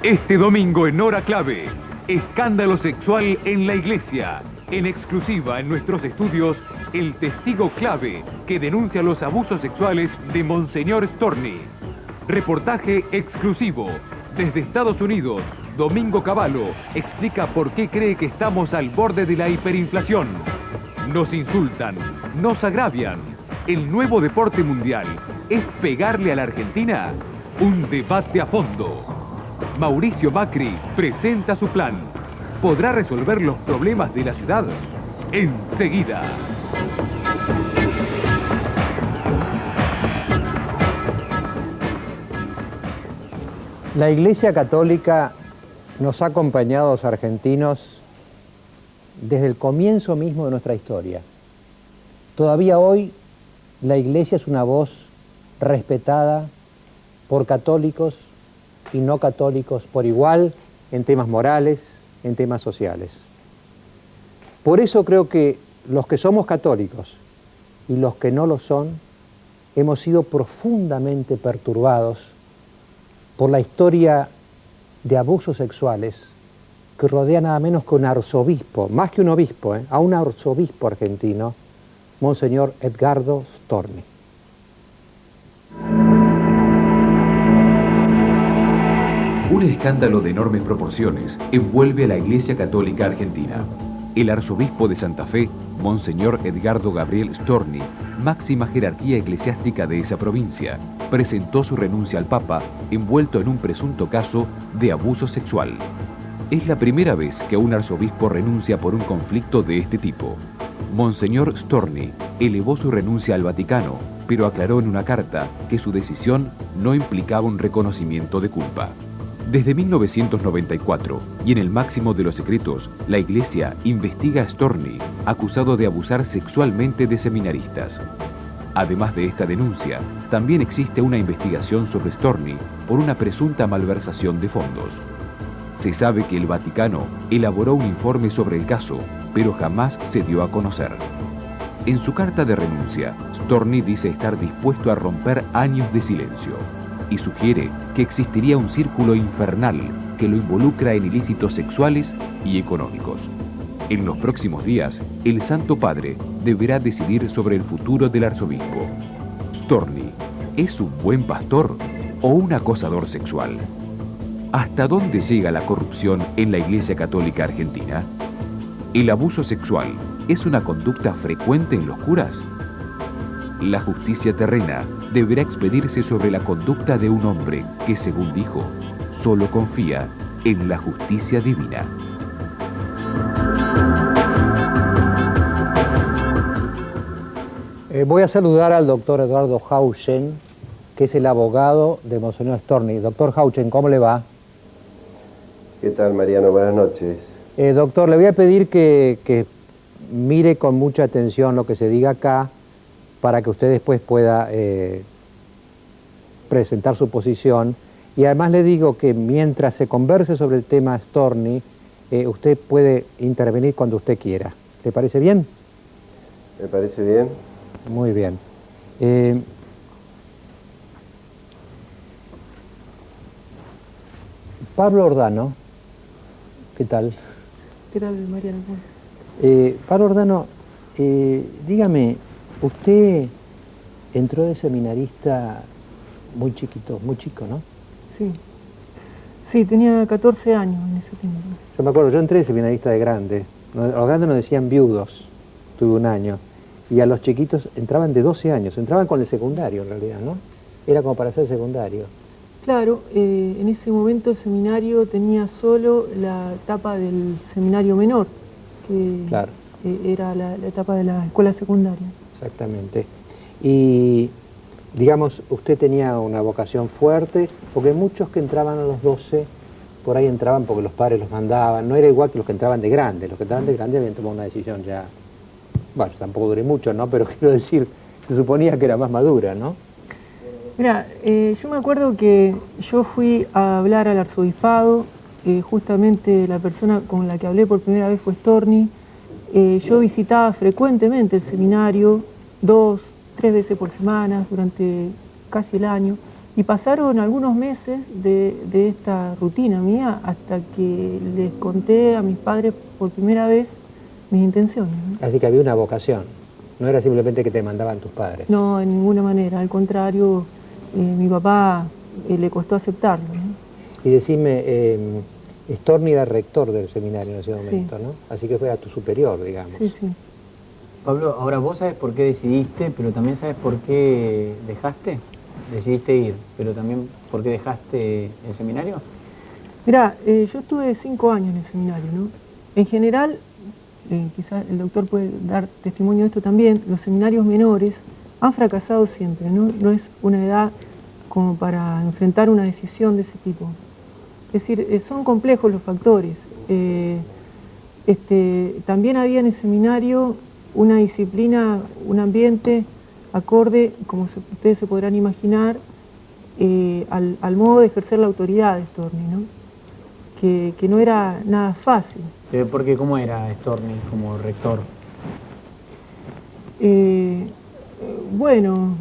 Este domingo en Hora Clave, escándalo sexual en la iglesia. En exclusiva en nuestros estudios, el testigo clave que denuncia los abusos sexuales de Monseñor Storni. Reportaje exclusivo. Desde Estados Unidos, Domingo Cavallo explica por qué cree que estamos al borde de la hiperinflación. Nos insultan, nos agravian. ¿El nuevo deporte mundial es pegarle a la Argentina? Un debate a fondo. Mauricio Macri presenta su plan. ¿Podrá resolver los problemas de la ciudad? Enseguida. La Iglesia Católica nos ha acompañado a los argentinos desde el comienzo mismo de nuestra historia. Todavía hoy la Iglesia es una voz respetada por católicos y no católicos por igual en temas morales, en temas sociales. Por eso creo que los que somos católicos y los que no lo son, hemos sido profundamente perturbados por la historia de abusos sexuales que rodea nada menos que un arzobispo, más que un obispo, a un arzobispo argentino, Monseñor Edgardo Storni. Un escándalo de enormes proporciones envuelve a la Iglesia Católica Argentina. El arzobispo de Santa Fe, Monseñor Edgardo Gabriel Storni, máxima jerarquía eclesiástica de esa provincia, presentó su renuncia al Papa envuelto en un presunto caso de abuso sexual. Es la primera vez que un arzobispo renuncia por un conflicto de este tipo. Monseñor Storni elevó su renuncia al Vaticano, pero aclaró en una carta que su decisión no implicaba un reconocimiento de culpa. Desde 1994, y en el máximo de los secretos, la Iglesia investiga a Storni, acusado de abusar sexualmente de seminaristas. Además de esta denuncia, también existe una investigación sobre Storni por una presunta malversación de fondos. Se sabe que el Vaticano elaboró un informe sobre el caso, pero jamás se dio a conocer. En su carta de renuncia, Storni dice estar dispuesto a romper años de silencio y sugiere que existiría un círculo infernal que lo involucra en ilícitos sexuales y económicos. En los próximos días, el Santo Padre deberá decidir sobre el futuro del arzobispo. ¿Storni es un buen pastor o un acosador sexual? ¿Hasta dónde llega la corrupción en la Iglesia Católica Argentina? ¿El abuso sexual es una conducta frecuente en los curas? La justicia terrena deberá expedirse sobre la conducta de un hombre que, según dijo, solo confía en la justicia divina. Voy a saludar al doctor Eduardo Hauchen, que es el abogado de Monseñor Storni. Doctor Hauchen, ¿cómo le va? ¿Qué tal, Mariano? Buenas noches. Doctor, le voy a pedir que mire con mucha atención lo que se diga acá, para que usted después pueda presentar su posición. Y además le digo que mientras se converse sobre el tema Storni, usted puede intervenir cuando usted quiera. ¿Le parece bien? ¿Me parece bien? Muy bien. Pablo Ordano, ¿qué tal? ¿Qué tal, Mariano? Pablo Ordano, dígame, usted entró de seminarista muy chiquito, muy chico, ¿no? Sí. Sí, tenía 14 años en ese tiempo. Yo me acuerdo, yo entré de seminarista de grande. Los grandes nos decían viudos, tuve un año. Y a los chiquitos entraban de 12 años, entraban con el secundario en realidad, ¿no? Era como para ser secundario. Claro, en ese momento el seminario tenía solo la etapa del seminario menor, que Claro. Era la etapa de la escuela secundaria. Exactamente. Y, digamos, usted tenía una vocación fuerte, porque muchos que entraban a los 12, por ahí entraban porque los padres los mandaban, no era igual que los que entraban de grande. Los que entraban de grande habían tomado una decisión ya, bueno, tampoco duré mucho, ¿no? Pero quiero decir, se suponía que era más madura, ¿no? Mira, yo me acuerdo que yo fui a hablar al arzobispado, justamente la persona con la que hablé por primera vez fue Storni. Yo visitaba frecuentemente el seminario, 2, 3 veces por semana, durante casi el año, Y pasaron algunos meses de esta rutina mía hasta que les conté a mis padres por primera vez mis intenciones, ¿no? Así que había una vocación, no era simplemente que te mandaban tus padres. No, de ninguna manera, al contrario, mi papá le costó aceptarlo, ¿no? Y decime, Storni era rector del seminario en ese momento, Sí. ¿no? Así que fue a tu superior, digamos. Sí, sí. Pablo, ahora vos sabes por qué decidiste, pero también sabes por qué dejaste. Decidiste ir, pero también por qué dejaste el seminario. Mirá, yo estuve 5 años en el seminario, ¿no? En general, quizás el doctor puede dar testimonio de esto también, los seminarios menores han fracasado siempre, ¿no? No es una edad como para enfrentar una decisión de ese tipo. Es decir, son complejos los factores. También había en el seminario una disciplina, un ambiente acorde, como ustedes se podrán imaginar, al modo de ejercer la autoridad de Storni, ¿no? Que no era nada fácil. Porque ¿cómo era Storni como rector? Bueno,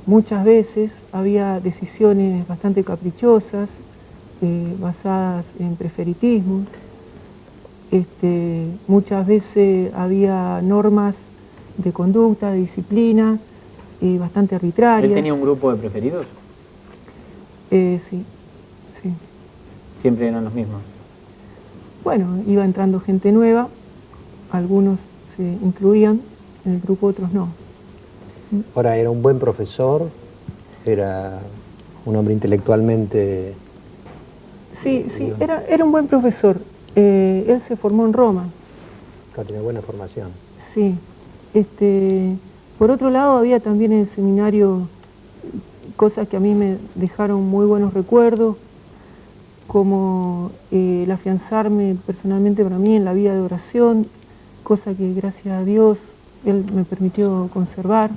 muchas veces había decisiones bastante caprichosas, basadas en preferitismo. Muchas veces había normas de conducta, de disciplina, bastante arbitrarias. ¿Él tenía un grupo de preferidos? Sí. Siempre eran los mismos. Bueno, iba entrando gente nueva, algunos se incluían en el grupo, otros no. Ahora, era un buen profesor, era un hombre intelectualmente... Sí, era un buen profesor. Él se formó en Roma. Claro, tenía buena formación. Sí. Por otro lado, había también en el seminario cosas que a mí me dejaron muy buenos recuerdos, como el afianzarme personalmente para mí en la vida de oración, cosa que gracias a Dios Él me permitió conservar,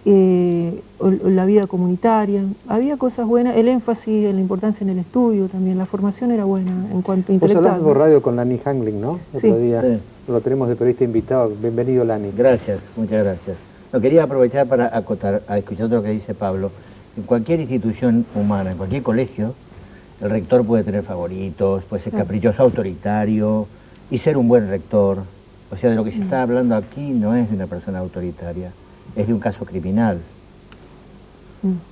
o la vida comunitaria. Había cosas buenas, el énfasis en la importancia en el estudio también, la formación era buena en cuanto a Vos intelectual. hablaste por radio con Lani Hangling, ¿no? El Sí. otro día. Sí. Lo tenemos de periodista invitado. Bienvenido, Lani. Gracias, muchas gracias. No, quería aprovechar para acotar, a escuchar lo que dice Pablo. En cualquier institución humana, en cualquier colegio, el rector puede tener favoritos, puede ser caprichoso, autoritario, y ser un buen rector. O sea, de lo que se está hablando aquí no es de una persona autoritaria, es de un caso criminal,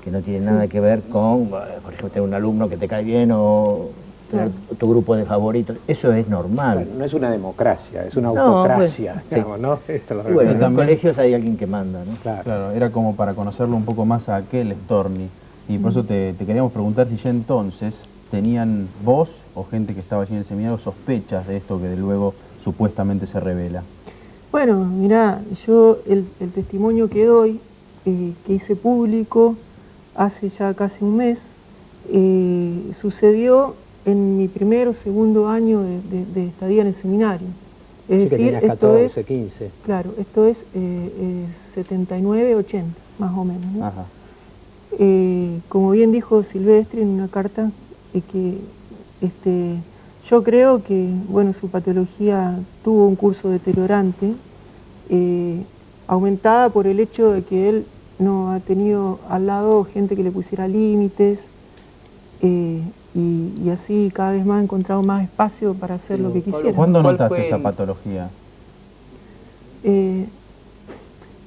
que no tiene nada que ver con, por ejemplo, tener un alumno que te cae bien o tener tu grupo de favoritos. Eso es normal. Bueno, no es una democracia, es una No, autocracia, pues, digamos, ¿no? Esto lo Y bueno, en los también- colegios hay alguien que manda, ¿no? Claro. Claro, era como para conocerlo un poco más a aquel Storni. Y por eso te queríamos preguntar si ya entonces tenían vos o gente que estaba allí en el seminario sospechas de esto que luego supuestamente se revela. Bueno, mirá, yo el testimonio que doy, que hice público hace ya casi un mes, sucedió en mi primer o segundo año de estadía en el seminario. Es Sí, que decir, tenías esto 14, es, 15. claro, esto es 79, 80, más o menos, ¿no? Ajá. Como bien dijo Silvestri en una carta, que yo creo que bueno, su patología tuvo un curso deteriorante, aumentada por el hecho de que él no ha tenido al lado gente que le pusiera límites, y así cada vez más ha encontrado más espacio para hacer lo que quisiera. ¿Cuándo ¿Cuál notaste fue esa el- patología?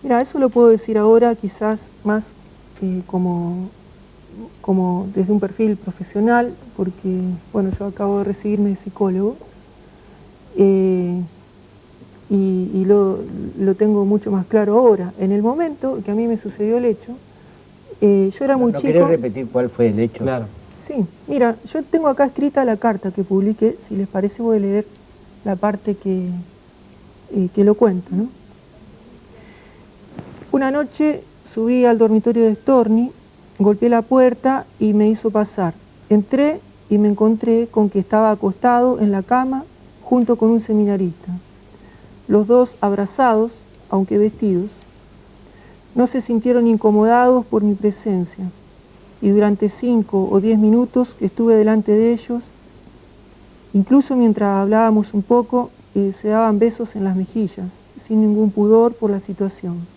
Mira, eso lo puedo decir ahora quizás más como desde un perfil profesional, porque bueno, yo acabo de recibirme de psicólogo, y lo tengo mucho más claro ahora. En el momento que a mí me sucedió el hecho, yo era muy ¿No chico. querés repetir cuál fue el hecho? Claro. Sí, mira, yo tengo acá escrita la carta que publiqué, si les parece voy a leer la parte que lo cuento, ¿no? Una noche subí al dormitorio de Storni, golpeé la puerta y me hizo pasar. Entré y me encontré con que estaba acostado en la cama junto con un seminarista. Los dos abrazados, aunque vestidos, no se sintieron incomodados por mi presencia. Y durante 5 o 10 minutos que estuve delante de ellos, incluso mientras hablábamos un poco, se daban besos en las mejillas, sin ningún pudor por la situación.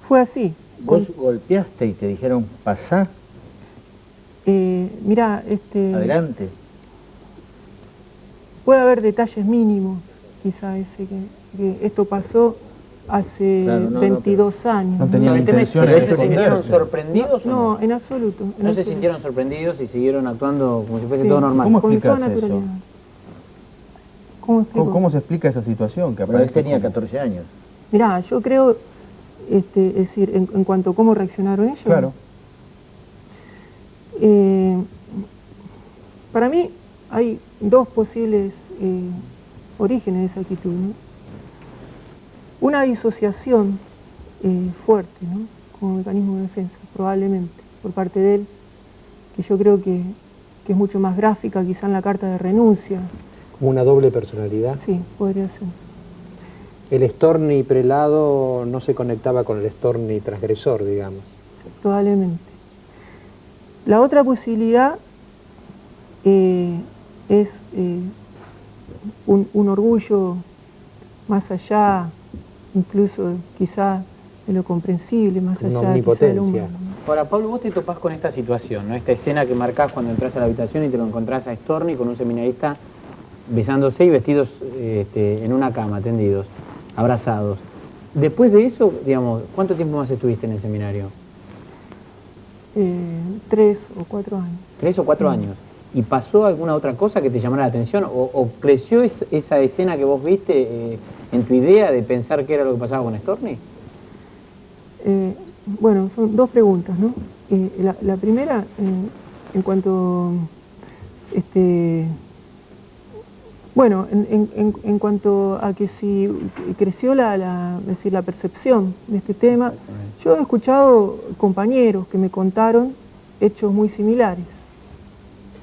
Fue así, ¿Vos golpeaste y te dijeron pasá? Mirá, Adelante. puede haber detalles mínimos, quizá que esto pasó hace Claro, no, 22 años. No tenían El tema es, intenciones ¿pero de se sintieron esconderse. sorprendidos o No, no? en absoluto. en No se absoluto. sintieron sorprendidos y siguieron actuando como si fuese Sí. todo normal. ¿Cómo Con toda explicás eso? naturalidad. ¿Cómo explico? ¿Cómo se explica esa situación? Que Pero él aparece tenía como- 14 años. Mirá, yo creo, es decir, en cuanto a cómo reaccionaron ellos. Claro. Para mí hay dos posibles orígenes de esa actitud, ¿no? Una disociación fuerte, ¿no? Como mecanismo de defensa, probablemente, por parte de él, que yo creo que es mucho más gráfica, quizá en la carta de renuncia. Como una doble personalidad. Sí, podría ser. El Storni prelado no se conectaba con el Storni transgresor, digamos. Probablemente. La otra posibilidad es un orgullo más allá, incluso quizá de lo comprensible, más Una allá quizá de lo omnipotencia. humano, ¿no? Ahora, Pablo, vos te topás con esta situación, ¿no? Esta escena que marcás cuando entras a la habitación y te lo encontrás a Storni con un seminarista besándose y vestidos en una cama, tendidos, abrazados. Después de eso, digamos, ¿cuánto tiempo más estuviste en el seminario? 3 o 4 años. 3 o 4 años. ¿Y pasó alguna otra cosa que te llamara la atención? ¿O creció esa escena que vos viste en tu idea de pensar qué era lo que pasaba con Storni? Bueno, son dos preguntas, ¿no? La primera, en cuanto, bueno, en cuanto a que si creció es decir, la percepción de este tema, yo he escuchado compañeros que me contaron hechos muy similares.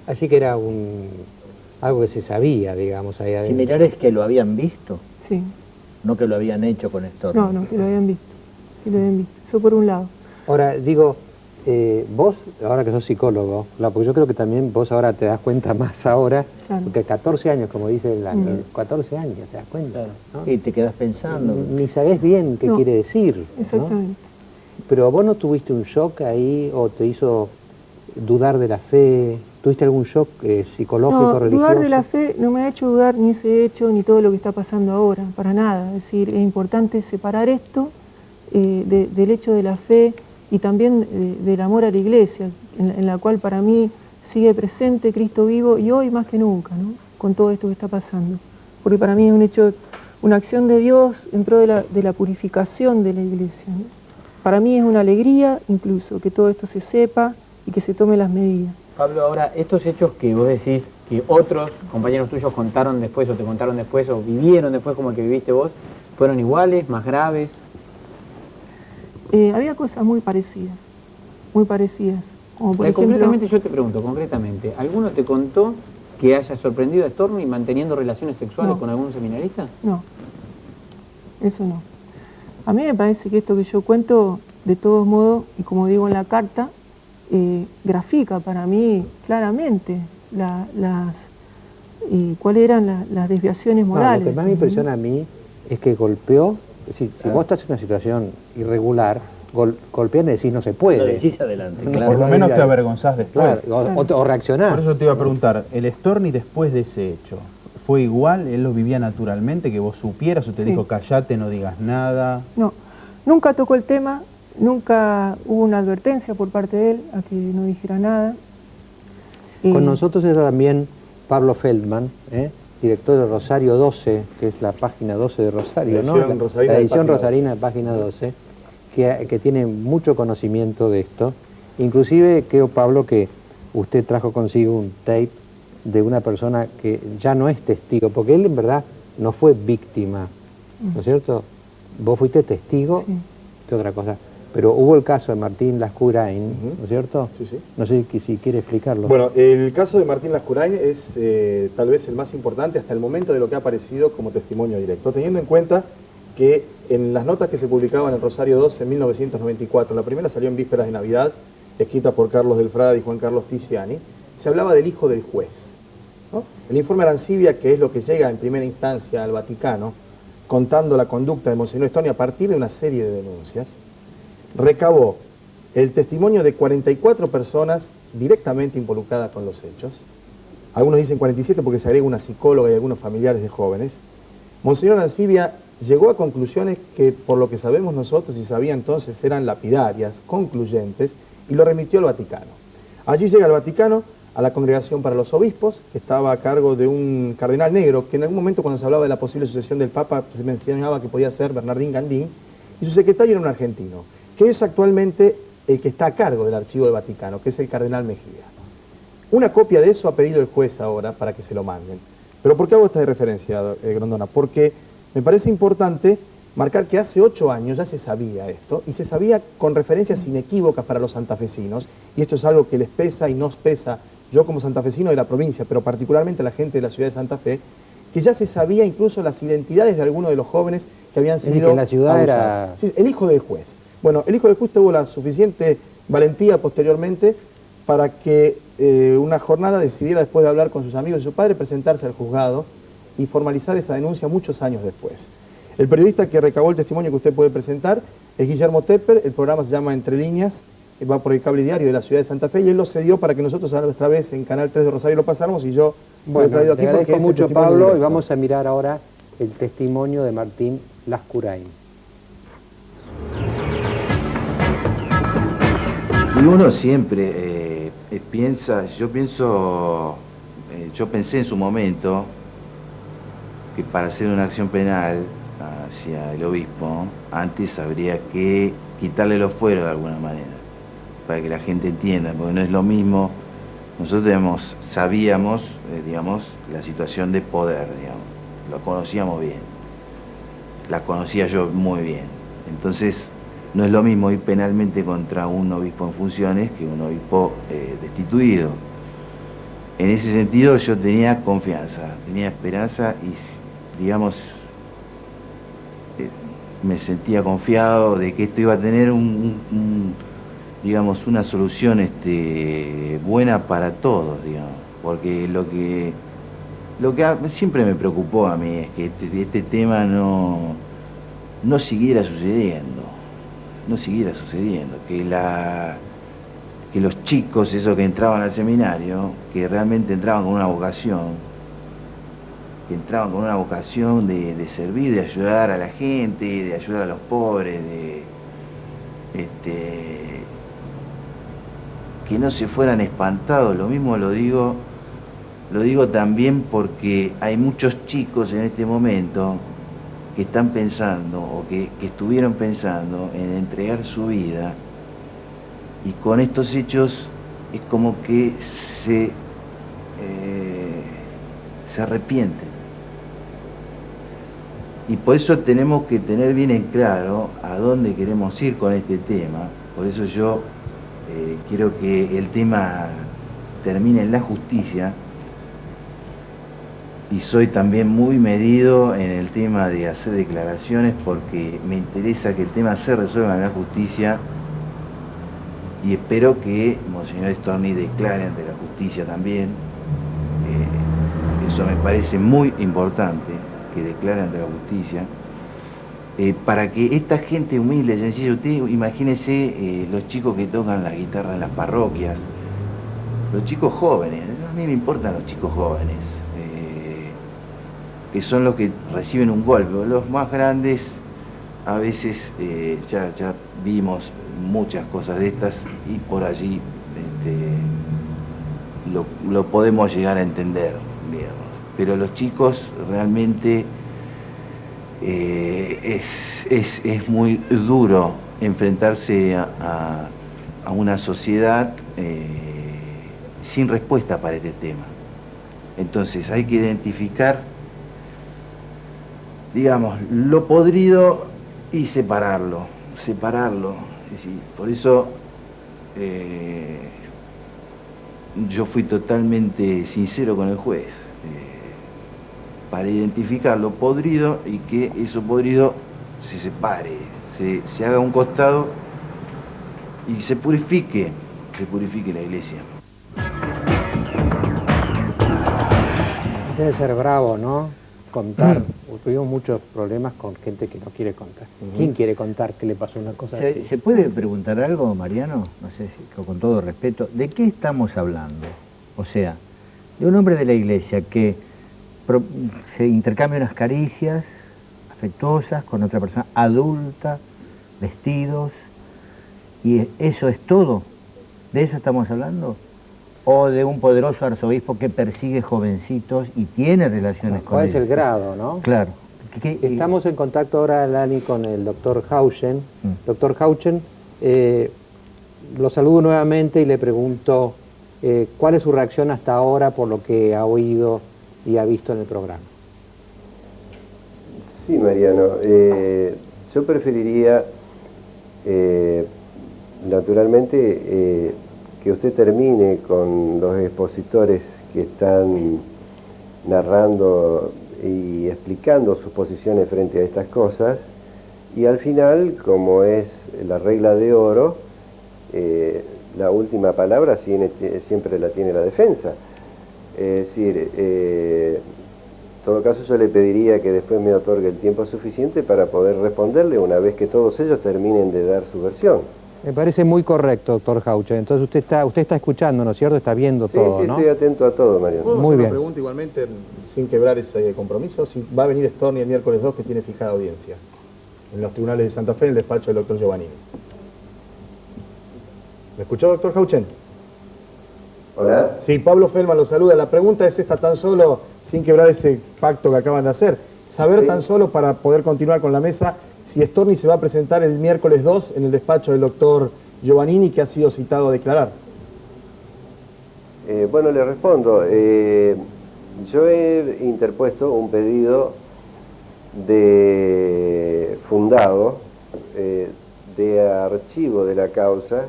Así que era algo que se sabía, digamos, ahí adentro. Similares que lo habían visto, Sí, no que lo habían hecho con Storni. no, que lo habían visto, que lo habían visto. Eso por un lado. Ahora, digo, vos, ahora que sos psicólogo, porque yo creo que también vos ahora te das cuenta más ahora, Claro. porque 14 años, como dice el 14 años, te das cuenta, ¿no? Y te quedas pensando. Ni sabés bien qué No, quiere decir, ¿no? Exactamente. Pero vos no tuviste un shock ahí o te hizo dudar de la fe, ¿tuviste algún shock psicológico, No, religioso? dudar de la fe no me ha hecho dudar ni ese hecho ni todo lo que está pasando ahora, para nada. Es decir, es importante separar esto del hecho de la fe y también del amor a la iglesia, en la cual para mí sigue presente Cristo vivo y hoy más que nunca, ¿no? Con todo esto que está pasando. Porque para mí es un hecho, una acción de Dios en pro de la purificación de la iglesia, ¿no? Para mí es una alegría incluso que todo esto se sepa y que se tomen las medidas. Pablo, ahora, estos hechos que vos decís que otros compañeros tuyos contaron después o te contaron después o vivieron después como el que viviste vos, ¿fueron iguales, más graves? Había cosas muy parecidas, como por ejemplo... Concretamente, yo te pregunto, concretamente, ¿alguno te contó que haya sorprendido a Storni manteniendo relaciones sexuales No. con algún seminarista? No, eso no. A mí me parece que esto que yo cuento, de todos modos, y como digo en la carta, grafica para mí claramente cuáles eran las desviaciones No, morales. lo que más me impresiona a mí es que golpeó, si vos estás en una situación irregular, golpear y decís no se Lo puede. decís adelante, No, claro. Por lo menos te avergonzás después. Claro, o reaccionás. Por eso te iba a preguntar, ¿el Storni después de ese hecho fue igual? ¿Él lo vivía naturalmente, que vos supieras o te Sí. dijo callate, no digas nada? No, nunca tocó el tema, nunca hubo una advertencia por parte de él a que no dijera nada. Con nosotros está también Pablo Feldman, director de Rosario 12, que es la página 12 de Rosario, ¿no? Edición Rosarina La de edición página Rosarina de página 12, que tiene mucho conocimiento de esto. Inclusive creo, Pablo, que usted trajo consigo un tape de una persona que ya no es testigo, porque él en verdad no fue víctima, ¿no es cierto? Vos fuiste testigo Sí. de otra cosa. Pero hubo el caso de Martín Lascurain, ¿no es cierto? Sí, sí. No sé si quiere explicarlo. Bueno, el caso de Martín Lascurain es tal vez el más importante hasta el momento de lo que ha aparecido como testimonio directo, teniendo en cuenta que en las notas que se publicaban en Rosario 12 en 1994, la primera salió en vísperas de Navidad, escrita por Carlos del Frade y Juan Carlos Tiziani, se hablaba del hijo del juez, ¿no? El informe Arancibia, que es lo que llega en primera instancia al Vaticano, contando la conducta de Monseñor Storni a partir de una serie de denuncias, recabó el testimonio de 44 personas directamente involucradas con los hechos. Algunos dicen 47 porque se agrega una psicóloga y algunos familiares de jóvenes. Monseñor Arancibia llegó a conclusiones que, por lo que sabemos nosotros y sabía entonces, eran lapidarias, concluyentes, y lo remitió al Vaticano. Allí llega al Vaticano a la Congregación para los Obispos, que estaba a cargo de un cardenal negro, que en algún momento cuando se hablaba de la posible sucesión del Papa se mencionaba que podía ser Bernardín Gandín, y su secretario era un argentino, que es actualmente el que está a cargo del Archivo del Vaticano, que es el cardenal Mejía. Una copia de eso ha pedido el juez ahora para que se lo manden. ¿Pero por qué hago esta referencia, Grondona? Porque me parece importante marcar que hace 8 años ya se sabía esto, y se sabía con referencias inequívocas para los santafesinos, y esto es algo que les pesa y nos pesa, yo como santafesino de la provincia, pero particularmente a la gente de la ciudad de Santa Fe, que ya se sabía incluso las identidades de algunos de los jóvenes que habían sido en la ciudad abusados. era... Sí, el hijo del juez. Bueno, el hijo del juez tuvo la suficiente valentía posteriormente para que una jornada decidiera, después de hablar con sus amigos y su padre, presentarse al juzgado y formalizar esa denuncia muchos años después. El periodista que recabó el testimonio que usted puede presentar es Guillermo Tepper, el programa se llama Entre Líneas, va por el cable diario de la ciudad de Santa Fe, y él lo cedió para que nosotros a nuestra vez en Canal 3 de Rosario lo pasáramos, y yo lo he Bueno, traído te aquí porque agradezco es el mucho, testimonio Pablo, y directo. vamos a mirar ahora el testimonio de Martín Lascurain. Y uno siempre piensa, yo pensé en su momento que para hacer una acción penal hacia el obispo, antes habría que quitarle los fueros de alguna manera, para que la gente entienda, porque no es lo mismo. Nosotros sabíamos, digamos, la situación de poder, digamos, lo conocíamos bien, la conocía yo muy bien. Entonces, no es lo mismo ir penalmente contra un obispo en funciones que un obispo destituido. En ese sentido yo tenía confianza, tenía esperanza y, digamos, me sentía confiado de que esto iba a tener digamos, una solución buena para todos, digamos, porque lo que siempre me preocupó a mí es que este tema no siguiera sucediendo, que los chicos, esos que entraban al seminario, que realmente entraban con una vocación, de servir, de ayudar a la gente, de ayudar a los pobres, que no se fueran espantados. Lo mismo lo digo también porque hay muchos chicos en este momento que están pensando o que estuvieron pensando en entregar su vida, y con estos hechos es como que se arrepienten. Y por eso tenemos que tener bien en claro a dónde queremos ir con este tema. Por eso yo quiero que el tema termine en la justicia, y soy también muy medido en el tema de hacer declaraciones porque me interesa que el tema se resuelva en la justicia, y espero que Monseñor Storni declare ante la justicia también. Eso me parece muy importante, que declare ante la justicia, para que esta gente humilde, sencilla, usted imagínese los chicos que tocan la guitarra en las parroquias, los chicos jóvenes, a mí me importan los chicos jóvenes, que son los que reciben un golpe. Los más grandes, a veces ya vimos muchas cosas de estas, y por allí lo podemos llegar a entender, digamos. Pero los chicos realmente es muy duro enfrentarse a una sociedad sin respuesta para este tema. Entonces hay que identificar, digamos, lo podrido y separarlo. Es decir, por eso yo fui totalmente sincero con el juez, para identificar lo podrido y que eso podrido se separe, se haga a un costado y se purifique la iglesia. Debe ser bravo, ¿no? contar. Tuvimos muchos problemas con gente que no quiere contar. ¿Quién quiere contar qué le pasó una cosa así? ¿Se puede preguntar algo, Mariano? No sé si, con todo respeto, ¿de qué estamos hablando? O sea, de un hombre de la iglesia que se intercambia unas caricias afectuosas con otra persona adulta, vestidos, y eso es todo. ¿De eso estamos hablando? ¿O de un poderoso arzobispo que persigue jovencitos y tiene relaciones con ¿Cuál ellos? es el grado, no? Claro. Estamos en contacto ahora, Lani, con el doctor Hauchen. Doctor Hauchen, lo saludo nuevamente y le pregunto cuál es su reacción hasta ahora por lo que ha oído y ha visto en el programa. Sí, Mariano. Yo preferiría, naturalmente, que usted termine con los expositores que están narrando y explicando sus posiciones frente a estas cosas, y al final, como es la regla de oro, la última palabra siempre la tiene la defensa. Es decir, en todo caso yo le pediría que después me otorgue el tiempo suficiente para poder responderle una vez que todos ellos terminen de dar su versión. Me parece muy correcto, doctor Hauchen. Entonces usted está escuchando, ¿no es cierto? Está viendo todo, sí, ¿no? Estoy atento a todo, Mariano. ¿Puedo Muy hacer bien. una pregunta igualmente, sin quebrar ese compromiso? Si va a venir Storni el miércoles 2, que tiene fijada audiencia en los tribunales de Santa Fe, en el despacho del doctor Giovannini. ¿Me escuchó, doctor Hauchen? Hola. Sí, Pablo Feldman lo saluda. La pregunta es esta, tan solo, sin quebrar ese pacto que acaban de hacer, saber tan solo para poder continuar con la mesa, si Storni se va a presentar el miércoles 2 en el despacho del doctor Giovannini, que ha sido citado a declarar. Bueno, le respondo. Yo he interpuesto un pedido de fundado de archivo de la causa,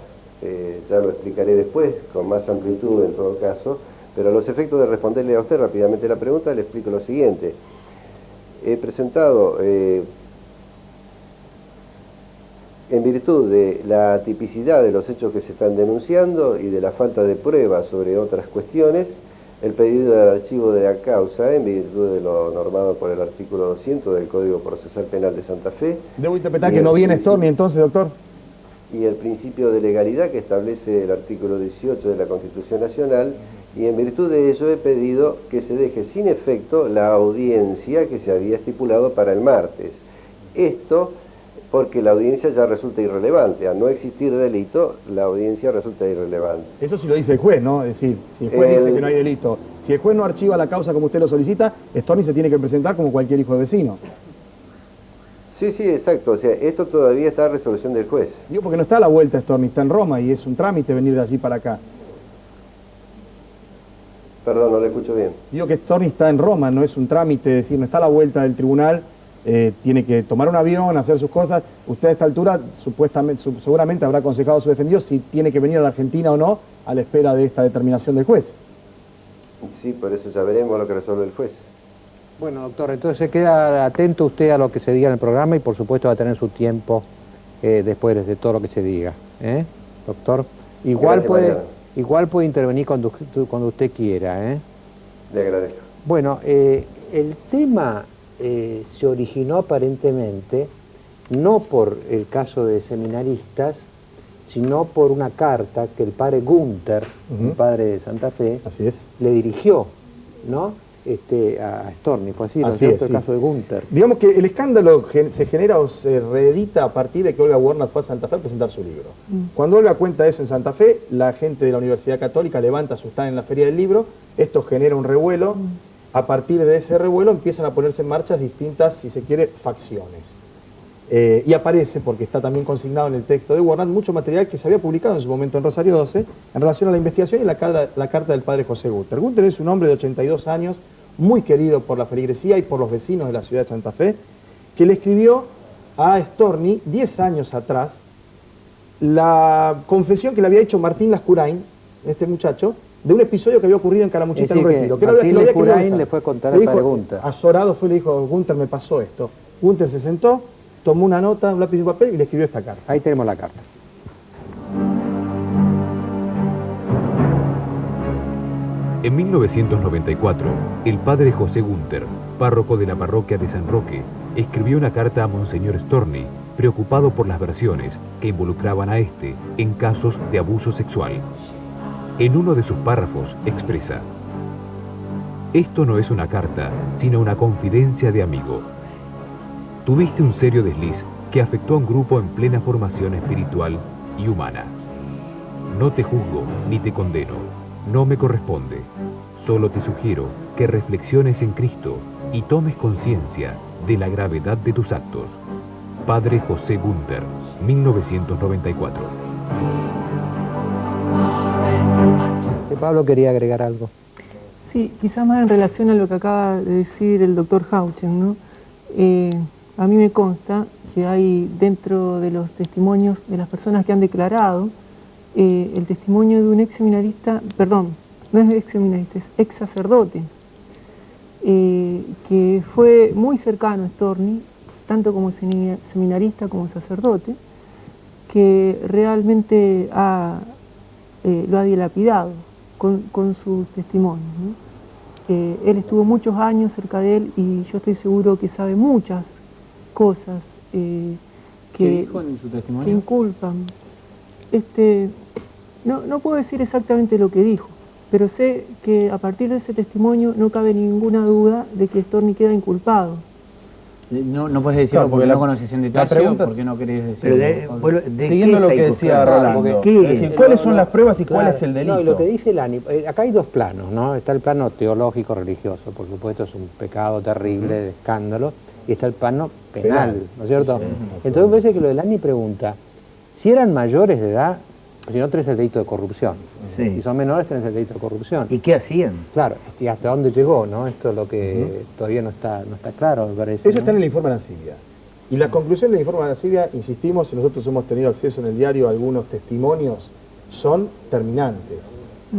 ya lo explicaré después, con más amplitud en todo caso, pero a los efectos de responderle a usted rápidamente la pregunta, le explico lo siguiente. He presentado, en virtud de la atipicidad de los hechos que se están denunciando y de la falta de pruebas sobre otras cuestiones, el pedido de archivo de la causa, en virtud de lo normado por el artículo 200 del Código Procesal Penal de Santa Fe. Debo interpretar que no viene Storni entonces, doctor. Y el principio de legalidad que establece el artículo 18 de la Constitución Nacional, y en virtud de ello he pedido que se deje sin efecto la audiencia que se había estipulado para el martes. Esto porque la audiencia ya resulta irrelevante. Al no existir delito, la audiencia resulta irrelevante. Eso sí lo dice el juez, ¿no? Es decir, si el juez dice que no hay delito, si el juez no archiva la causa como usted lo solicita, Storni se tiene que presentar como cualquier hijo de vecino. Sí, exacto. O sea, esto todavía está a resolución del juez. Digo, porque no está a la vuelta Storni, está en Roma y es un trámite venir de allí para acá. Perdón, no lo escucho bien. Digo que Storni está en Roma, no es un trámite, es decir, no está a la vuelta del tribunal, tiene que tomar un avión, hacer sus cosas. Usted a esta altura seguramente habrá aconsejado a su defendido si tiene que venir a la Argentina o no, a la espera de esta determinación del juez. Sí, por eso ya veremos lo que resuelve el juez. Bueno, doctor, entonces se queda atento usted a lo que se diga en el programa y por supuesto va a tener su tiempo después de todo lo que se diga. Doctor, igual puede intervenir cuando usted quiera. Le agradezco. Bueno, el tema se originó aparentemente no por el caso de seminaristas, sino por una carta que el padre Gunther, el padre de Santa Fe, así es, le dirigió, ¿no? A Storni, fue así, ¿no es cierto? El caso de Gunther. Digamos que el escándalo se genera o se reedita a partir de que Olga Warner fue a Santa Fe a presentar su libro. Cuando Olga cuenta eso en Santa Fe, la gente de la Universidad Católica levanta su stand en la Feria del Libro, esto genera un revuelo, a partir de ese revuelo empiezan a ponerse en marcha distintas, si se quiere, facciones. Y aparece, porque está también consignado en el texto de Warner, mucho material que se había publicado en su momento en Rosario 12 en relación a la investigación y la carta del padre José Gunther. Gunther es un hombre de 82 años, muy querido por la feligresía y por los vecinos de la ciudad de Santa Fe, que le escribió a Storni 10 años atrás la confesión que le había hecho Martín Lascurain, este muchacho, de un episodio que había ocurrido en Calamuchita, en un retiro. Martín Lascurain le fue a contar al padre Gunther. Azorado fue, le dijo, Gunther, me pasó esto. Gunther se sentó, tomó una nota, un lápiz y un papel y le escribió esta carta. Ahí tenemos la carta. En 1994, el padre José Gunther párroco de la parroquia de San Roque, escribió una carta a Monseñor Storni, preocupado por las versiones que involucraban a este en casos de abuso sexual. En uno de sus párrafos expresa: esto no es una carta, sino una confidencia de amigo. Tuviste un serio desliz que afectó a un grupo en plena formación espiritual y humana. No te juzgo ni te condeno, no me corresponde. Solo te sugiero que reflexiones en Cristo y tomes conciencia de la gravedad de tus actos. Padre José Gunther, 1994. Pablo quería agregar algo. Sí, quizás más en relación a lo que acaba de decir el doctor Hauchen, ¿no? A mí me consta que hay dentro de los testimonios de las personas que han declarado el testimonio de un ex seminarista, perdón, no es ex seminarista, es ex sacerdote, que fue muy cercano a Storni, tanto como seminarista como sacerdote, que realmente lo ha dilapidado con sus testimonios, ¿no? Él estuvo muchos años cerca de él y yo estoy seguro que sabe muchas cosas ¿Qué dijo en su testimonio? que inculpan. No puedo decir exactamente lo que dijo, pero sé que a partir de ese testimonio no cabe ninguna duda de que Storni queda inculpado. No puedes decirlo, Claro, porque porque no conoces en detalle, pregunta ¿por qué no querés decirlo? Pero Siguiendo lo que decía Rolando, es decir, ¿cuáles son las pruebas y cuál es el delito? No, y lo que dice Lani, acá hay dos planos, ¿no? Está el plano teológico religioso, por supuesto es un pecado terrible, de escándalo, y está el plano penal, ¿no es cierto? Entonces me parece que lo de Lani pregunta, si eran mayores de edad, si no tenés el delito de corrupción, si son menores tenés el delito de corrupción. ¿Y qué hacían? Claro, y hasta dónde llegó, ¿no? Esto es lo que todavía no está claro, me parece. Eso ¿no? está en el informe de Arancibia. Y la conclusión del informe de Arancibia, insistimos, y nosotros hemos tenido acceso en el diario a algunos testimonios, son terminantes.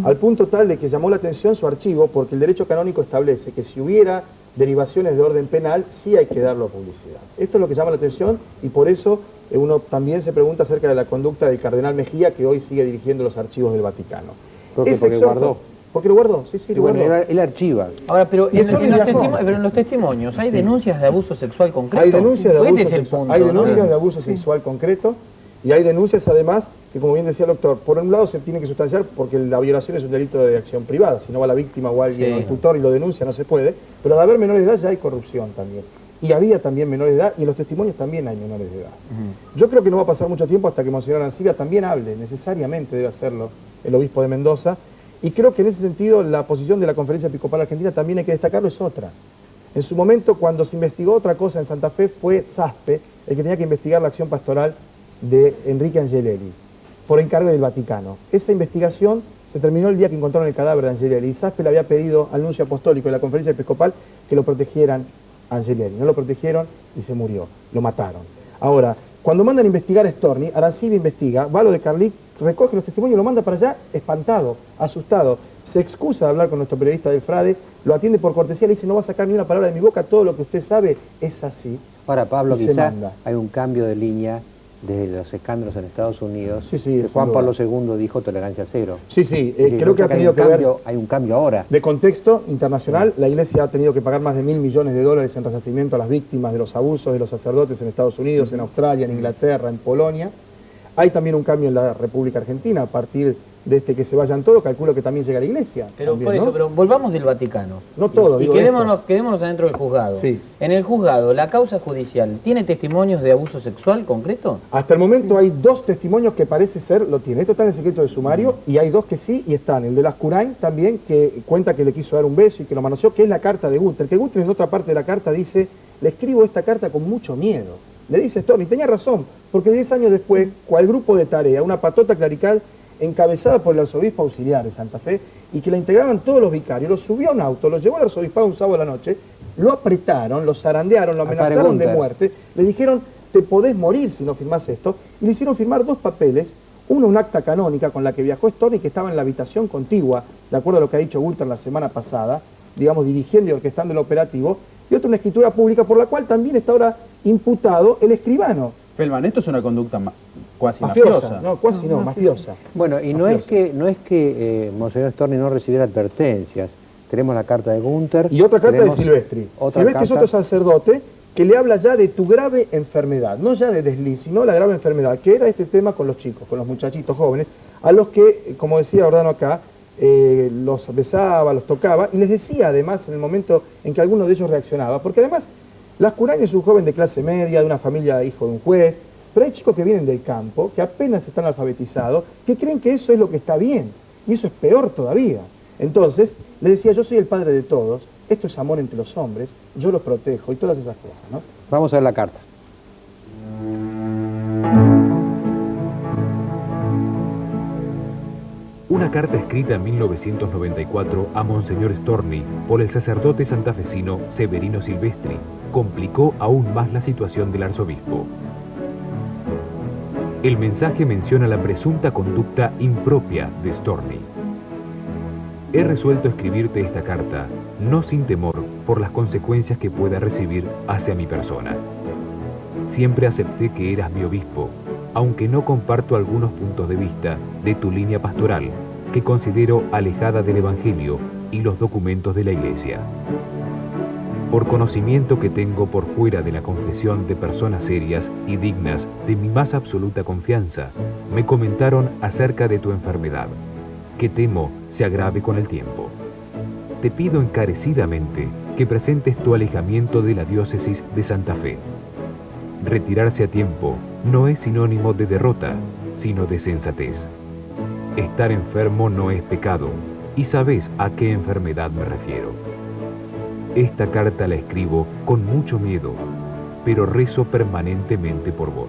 Al punto tal de que llamó la atención su archivo, porque el derecho canónico establece que si hubiera derivaciones de orden penal, sí hay que darlo a publicidad. Esto es lo que llama la atención y por eso uno también se pregunta acerca de la conducta del cardenal Mejía, que hoy sigue dirigiendo los archivos del Vaticano. Porque guardó. ¿Porque lo guardó? Sí, Y lo bueno, guardó. él archiva. Ahora, pero Y Storni viajó. en los testimonios, ¿hay denuncias de abuso sexual concreto? Hay denuncias de Porque abuso este es el sexual, punto, hay ¿no? denuncias de abuso sexual concreto y hay denuncias además que, como bien decía el doctor, por un lado se tiene que sustanciar porque la violación es un delito de acción privada, si no va la víctima o alguien o el tutor y lo denuncia no se puede, pero al haber menores de edad ya hay corrupción también. Y había también menores de edad y en los testimonios también hay menores de edad. Yo creo que no va a pasar mucho tiempo hasta que Monseñor Arancibia también hable, necesariamente debe hacerlo el obispo de Mendoza, y creo que en ese sentido la posición de la Conferencia Episcopal Argentina también hay que destacarlo, es otra. En su momento, cuando se investigó otra cosa en Santa Fe, fue Saspe el que tenía que investigar la acción pastoral de Enrique Angelelli, por encargo del Vaticano. Esa investigación se terminó el día que encontraron el cadáver de Angelelli, y Saspe le había pedido al nuncio apostólico de la Conferencia Episcopal que lo protegieran a Angelelli. No lo protegieron y se murió, lo mataron. Ahora, cuando mandan a investigar a Storni, Arancibia investiga, va a lo de Carlic, recoge los testimonios, lo manda para allá espantado, asustado, se excusa de hablar con nuestro periodista del Frade, lo atiende por cortesía, le dice no va a sacar ni una palabra de mi boca, todo lo que usted sabe es así. Ahora, Pablo, y quizás hay un cambio de línea desde los escándalos en Estados Unidos, Sí, que Juan Pablo II dijo tolerancia cero. Sí, creo que ha tenido que ver... Hay un cambio ahora. De contexto internacional, la Iglesia ha tenido que pagar más de $1.000 millones en resarcimiento a las víctimas de los abusos de los sacerdotes en Estados Unidos, en Australia, en Inglaterra, en Polonia. Hay también un cambio en la República Argentina, a partir de que se vayan todos, calculo que también llega a la Iglesia. Pero también, por eso, ¿no? pero volvamos del Vaticano. No todo, Y digo quedémonos adentro del juzgado. Sí. En el juzgado, la causa judicial, ¿tiene testimonios de abuso sexual concreto? Hasta el momento hay 2 testimonios que parece ser lo tiene. Esto está en el secreto de sumario y hay 2 que sí y están. El de Lascurain también, que cuenta que le quiso dar un beso y que lo manoseó, que es la carta de Gunther. Que Gunther en otra parte de la carta dice, le escribo esta carta con mucho miedo. Le dice Storni, tenía razón, porque 10 años después, cual grupo de tarea, una patota clerical encabezada por el arzobispo auxiliar de Santa Fe y que la integraban todos los vicarios, lo subió a un auto, lo llevó al arzobispado un sábado a la noche, lo apretaron, lo zarandearon, lo amenazaron de muerte, le dijeron, te podés morir si no firmás esto, y le hicieron firmar 2 papeles, uno un acta canónica con la que viajó Storni, que estaba en la habitación contigua, de acuerdo a lo que ha dicho Gunther la semana pasada, digamos, dirigiendo y orquestando el operativo, y otro una escritura pública por la cual también está ahora imputado el escribano. Feldman, esto es una conducta cuasi Mafiosa, mafiosa. no, cuasi no, mafiosa. Bueno, y no es que Monseñor Storni no recibiera advertencias, tenemos la carta de Gunther. Y otra carta de tenemos Silvestri. otra Silvestri es carta. otro sacerdote que le habla ya de tu grave enfermedad, no ya de desliz, sino la grave enfermedad, que era este tema con los chicos, con los muchachitos jóvenes, a los que, como decía Ordano acá, los besaba, los tocaba, y les decía además en el momento en que alguno de ellos reaccionaba, porque además Lascurain es un joven de clase media, de una familia hijo de un juez, pero hay chicos que vienen del campo, que apenas están alfabetizados, que creen que eso es lo que está bien, y eso es peor todavía. Entonces, les decía, yo soy el padre de todos, esto es amor entre los hombres, yo los protejo, y todas esas cosas, ¿no? Vamos a ver la carta. Una carta escrita en 1994 a Monseñor Storni por el sacerdote santafesino Severino Silvestri complicó aún más la situación del arzobispo. El mensaje menciona la presunta conducta impropia de Storni. He resuelto escribirte esta carta, no sin temor por las consecuencias que pueda recibir hacia mi persona. Siempre acepté que eras mi obispo, aunque no comparto algunos puntos de vista de tu línea pastoral, que considero alejada del Evangelio y los documentos de la Iglesia. Por conocimiento que tengo por fuera de la confesión de personas serias y dignas de mi más absoluta confianza, me comentaron acerca de tu enfermedad, que temo se agrave con el tiempo. Te pido encarecidamente que presentes tu alejamiento de la diócesis de Santa Fe. Retirarse a tiempo no es sinónimo de derrota, sino de sensatez. Estar enfermo no es pecado, y sabes a qué enfermedad me refiero. Esta carta la escribo con mucho miedo, pero rezo permanentemente por vos.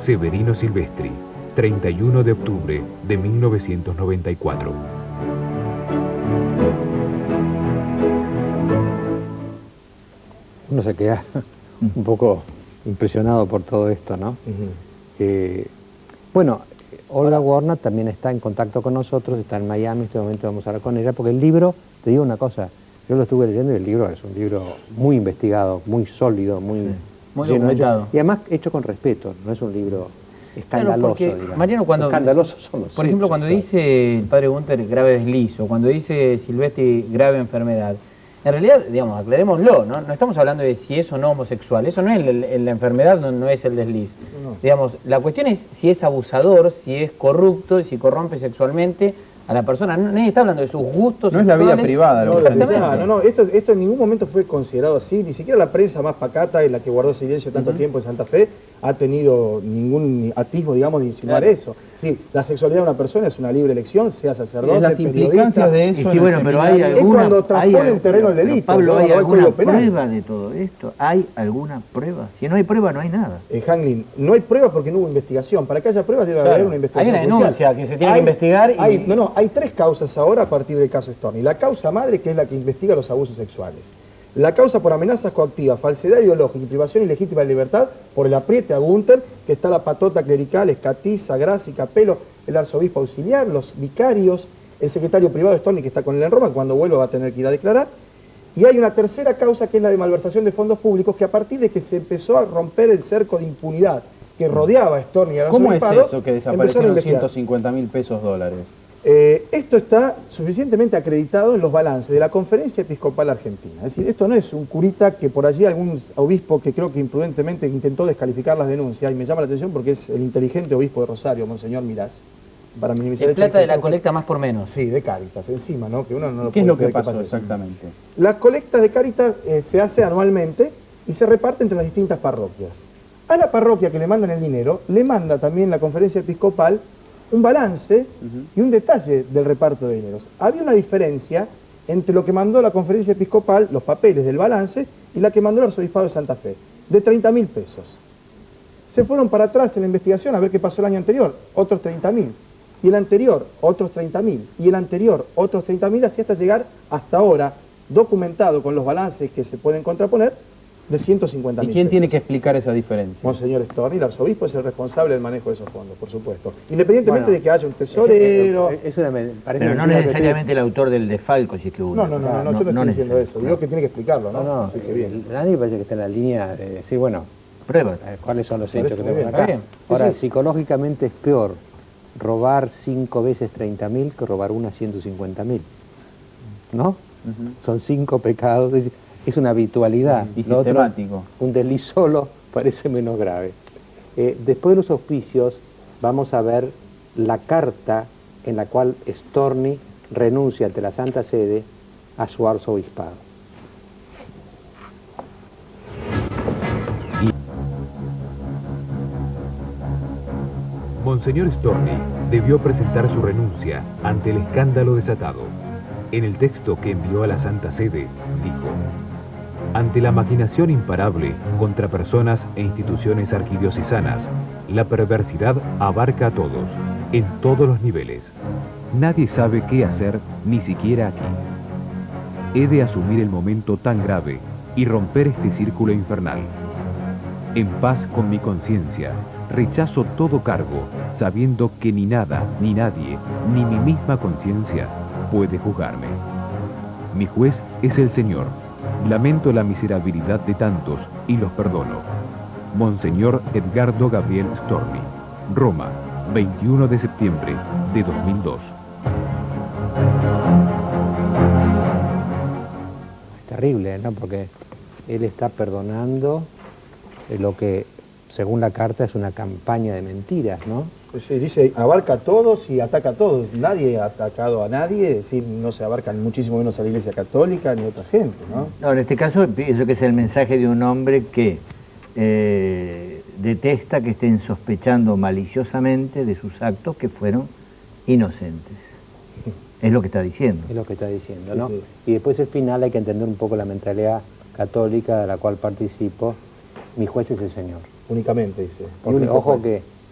Severino Silvestri, 31 de octubre de 1994. Uno se queda un poco impresionado por todo esto, ¿no? Bueno, Olga Warner también está en contacto con nosotros, está en Miami, en este momento vamos a hablar con ella, porque el libro, te digo una cosa, yo lo estuve leyendo y el libro es un libro muy investigado, muy sólido, muy documentado. Y además hecho con respeto, no es un libro escandaloso, Claro, porque, digamos. Mariano, cuando, escandalosos son los por ejemplo, hechos, cuando claro. dice el padre Gunther grave desliz, o cuando dice Silvestri grave enfermedad, en realidad, digamos, aclarémoslo, ¿no? No estamos hablando de si es o no homosexual, eso no es la enfermedad, no es el desliz. No. Digamos, la cuestión es si es abusador, si es corrupto, si corrompe sexualmente a la persona. Nadie está hablando de sus gustos No es la vida sexuales. privada lo que No, están diciendo. no, esto en ningún momento fue considerado así, ni siquiera la prensa más pacata, en la que guardó silencio tanto tiempo en Santa Fe, ha tenido ningún atisbo, digamos, de insinuar eso. Sí, la sexualidad de una persona es una libre elección, sea sacerdote, Es las periodista. implicancias de eso. Y en sí, el bueno, pero hay seminario. Es alguna... cuando transpone el terreno del pero, delito, Pablo, no, ¿hay no hay alguna código penal. prueba de todo esto? ¿Hay alguna prueba? Si no hay prueba, no hay nada. Hanglin, no hay pruebas porque no hubo investigación. Para que haya pruebas debe haber una Hay investigación. una judicial. denuncia que se tiene que investigar y... Hay tres causas ahora a partir del caso Storni. La causa madre, que es la que investiga los abusos sexuales. La causa por amenazas coactivas, falsedad ideológica y privación ilegítima de libertad por el apriete a Gunther, que está la patota clerical, Escatiza, Grassi, Capello, el arzobispo auxiliar, los vicarios, el secretario privado de Storni, que está con él en Roma, cuando vuelva va a tener que ir a declarar. Y hay una tercera causa, que es la de malversación de fondos públicos, que a partir de que se empezó a romper el cerco de impunidad que rodeaba a Storni y al ¿Cómo es arzobispado, eso que empezaron a desaparecieron investigar. 150.000 pesos dólares? Esto está suficientemente acreditado en los balances de la Conferencia Episcopal Argentina. Es decir, esto no es un curita que por allí algún obispo que creo que imprudentemente intentó descalificar las denuncias, y me llama la atención porque es el inteligente obispo de Rosario, Monseñor Mirás, para minimizar Es el plata de la hecho colecta más por menos. Sí, de Cáritas, encima, ¿no? Que uno no lo ¿Qué es puede lo que creer pasó pase. exactamente? La colecta de Cáritas se hace anualmente y se reparte entre las distintas parroquias. A la parroquia que le mandan el dinero, le manda también la Conferencia Episcopal un balance y un detalle del reparto de dineros. Había una diferencia entre lo que mandó la Conferencia Episcopal, los papeles del balance, y la que mandó el Arzobispado de Santa Fe, de 30.000 pesos. Se fueron para atrás en la investigación a ver qué pasó el año anterior, otros 30.000. Y el anterior, otros 30.000. Y el anterior, otros 30.000, así hasta llegar hasta ahora, documentado con los balances que se pueden contraponer, de 150.000 ¿Y quién pesos. tiene que explicar esa diferencia? Monseñor Storni, el arzobispo, es el responsable del manejo de esos fondos, por supuesto. Independientemente Bueno, de que haya un tesorero... parece Pero no mentira que necesariamente el autor del desfalco, si es que hubo. No, yo no estoy diciendo eso. Digo que tiene que explicarlo, ¿no? No, Así que bien. Dani parece que está en la línea de decir, bueno, Pruebas. ¿cuáles son los Me hechos que parece muy tenemos bien. acá? Está bien. Ahora, Sí. psicológicamente es peor robar 5 veces 30.000 que robar una 150.000. ¿no? Son 5 pecados, es una habitualidad. Y Lo otro, sistemático. un desliz solo parece menos grave. Después de los auspicios vamos a ver la carta en la cual Storni renuncia ante la Santa Sede a su arzobispado. Monseñor Storni debió presentar su renuncia ante el escándalo desatado. En el texto que envió a la Santa Sede, dijo: ante la maquinación imparable contra personas e instituciones arquidiocesanas, la perversidad abarca a todos, en todos los niveles. Nadie sabe qué hacer, ni siquiera aquí. He de asumir el momento tan grave y romper este círculo infernal. En paz con mi conciencia, rechazo todo cargo, sabiendo que ni nada, ni nadie, ni mi misma conciencia puede juzgarme. Mi juez es el Señor. Lamento la miserabilidad de tantos y los perdono. Monseñor Edgardo Gabriel Storni, Roma, 21 de septiembre de 2002. Es terrible, ¿no? Porque él está perdonando lo que, según la carta, es una campaña de mentiras, ¿no? Pues sí, dice, abarca a todos y ataca a todos. Nadie ha atacado a nadie, es decir, no se abarcan muchísimo menos a la Iglesia Católica ni a otra gente, ¿no? No, en este caso pienso que es el mensaje de un hombre que detesta que estén sospechando maliciosamente de sus actos que fueron inocentes. Es lo que está diciendo. Es lo que está diciendo, ¿no? Sí, sí. Y después al final hay que entender un poco la mentalidad católica de la cual participo. Mi juez es el Señor. Únicamente, dice. Porque